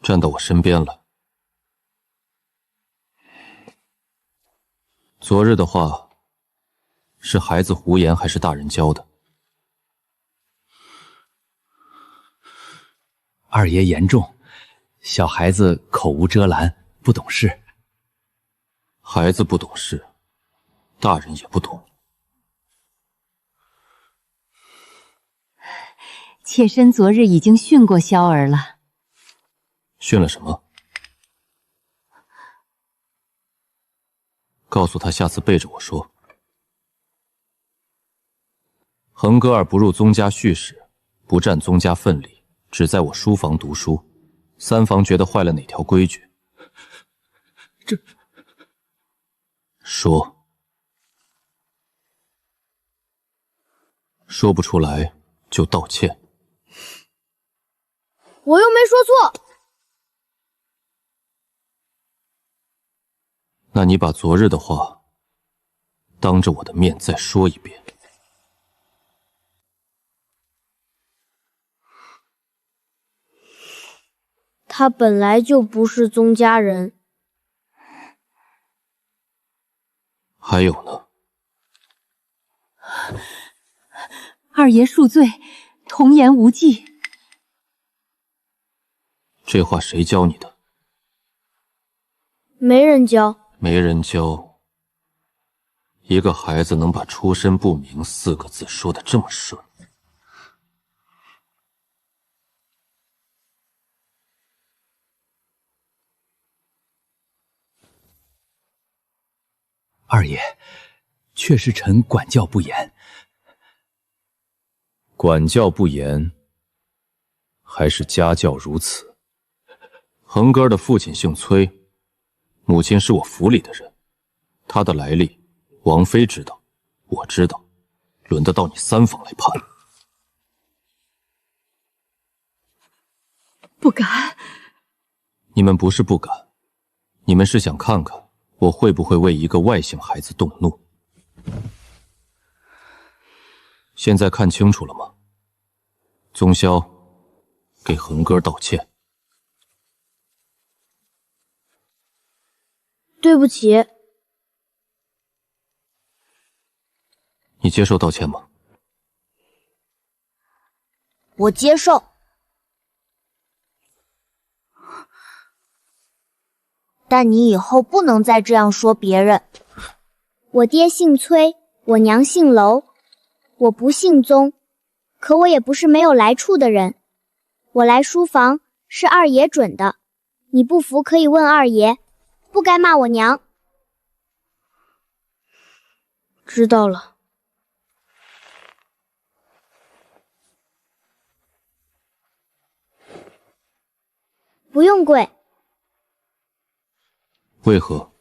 站到我身边了。昨日的话，是孩子胡言还是大人教的？二爷言重，小孩子口无遮拦，不懂事。孩子不懂事，大人也不懂。妾身昨日已经训过萧儿了。训了什么？告诉他下次背着我说。恒哥儿不入宗家序室，不占宗家份里，只在我书房读书。三房觉得坏了哪条规矩？这……说。说不出来就道歉。我又没说错。那你把昨日的话当着我的面再说一遍。他本来就不是宗家人。还有呢？二爷恕罪，童言无忌。这话谁教你的？没人教。没人教。一个孩子能把出身不明4个字说得这么顺。二爷，却是臣管教不严。管教不严，还是家教如此？恒哥儿的父亲姓崔，母亲是我府里的人，他的来历，王妃知道，我知道，轮得到你三房来判？不敢。你们不是不敢，你们是想看看我会不会为一个外姓孩子动怒。现在看清楚了吗？宗萧，给恒哥道歉。对不起。你接受道歉吗？我接受。但你以后不能再这样说别人。我爹姓崔，我娘姓娄，我不姓宗，可我也不是没有来处的人。我来书房是二爷准的，你不服可以问二爷，不该骂我娘。知道了。不用跪。为何？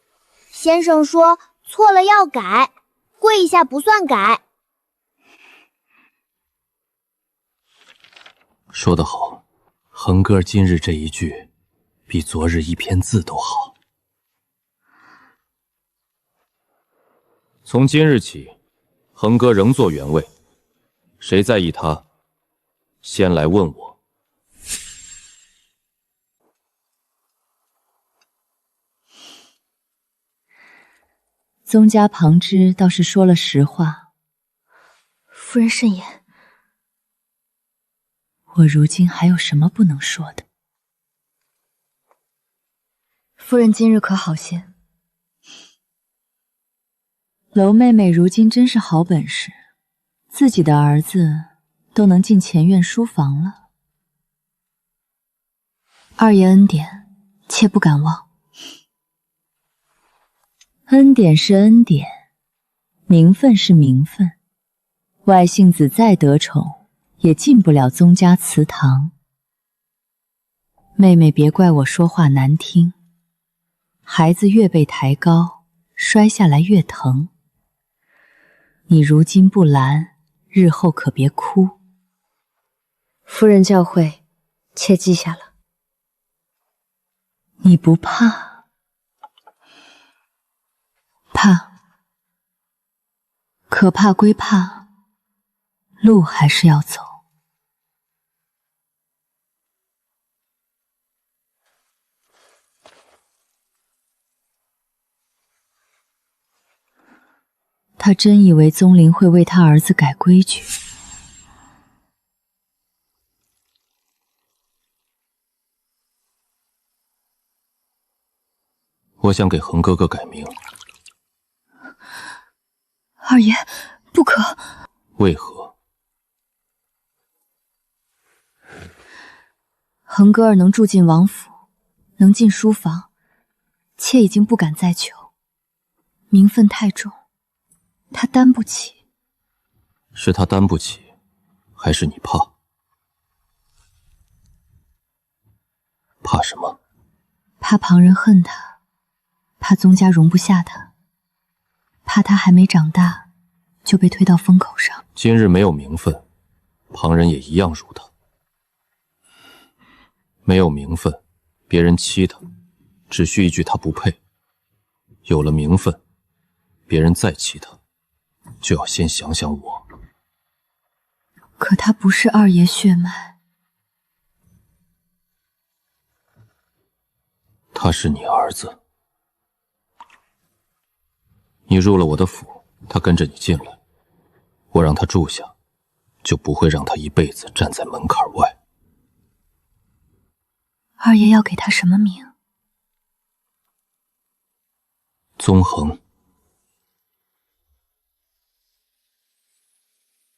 先生说错了要改，跪一下不算改。说得好，恒哥今日这一句，比昨日一篇字都好。从今日起，恒哥仍坐原位，谁在意他，先来问我。宗家旁支倒是说了实话。夫人慎言。我如今还有什么不能说的？夫人今日可好些？娄妹妹如今真是好本事，自己的儿子都能进前院书房了。二爷恩典，切不敢忘。恩典是恩典，名分是名分，外姓子再得宠，也进不了宗家祠堂。妹妹别怪我说话难听，孩子越被抬高，摔下来越疼。你如今不拦，日后可别哭。夫人教诲，切记下了。你不怕？怕，可怕归怕，路还是要走。他真以为宗麟会为他儿子改规矩？我想给恒哥哥改名。二爷，不可！为何？恒哥儿能住进王府，能进书房，妾已经不敢再求。名分太重，他担不起。是他担不起，还是你怕？怕什么？怕旁人恨他，怕宗家容不下他。怕他还没长大，就被推到风口上。今日没有名分，旁人也一样如他。没有名分，别人欺他，只需一句他不配；有了名分，别人再欺他，就要先想想我。可他不是二爷血脉。他是你儿子。你入了我的府，他跟着你进来，我让他住下，就不会让他一辈子站在门槛外。二爷要给他什么名？宗恒。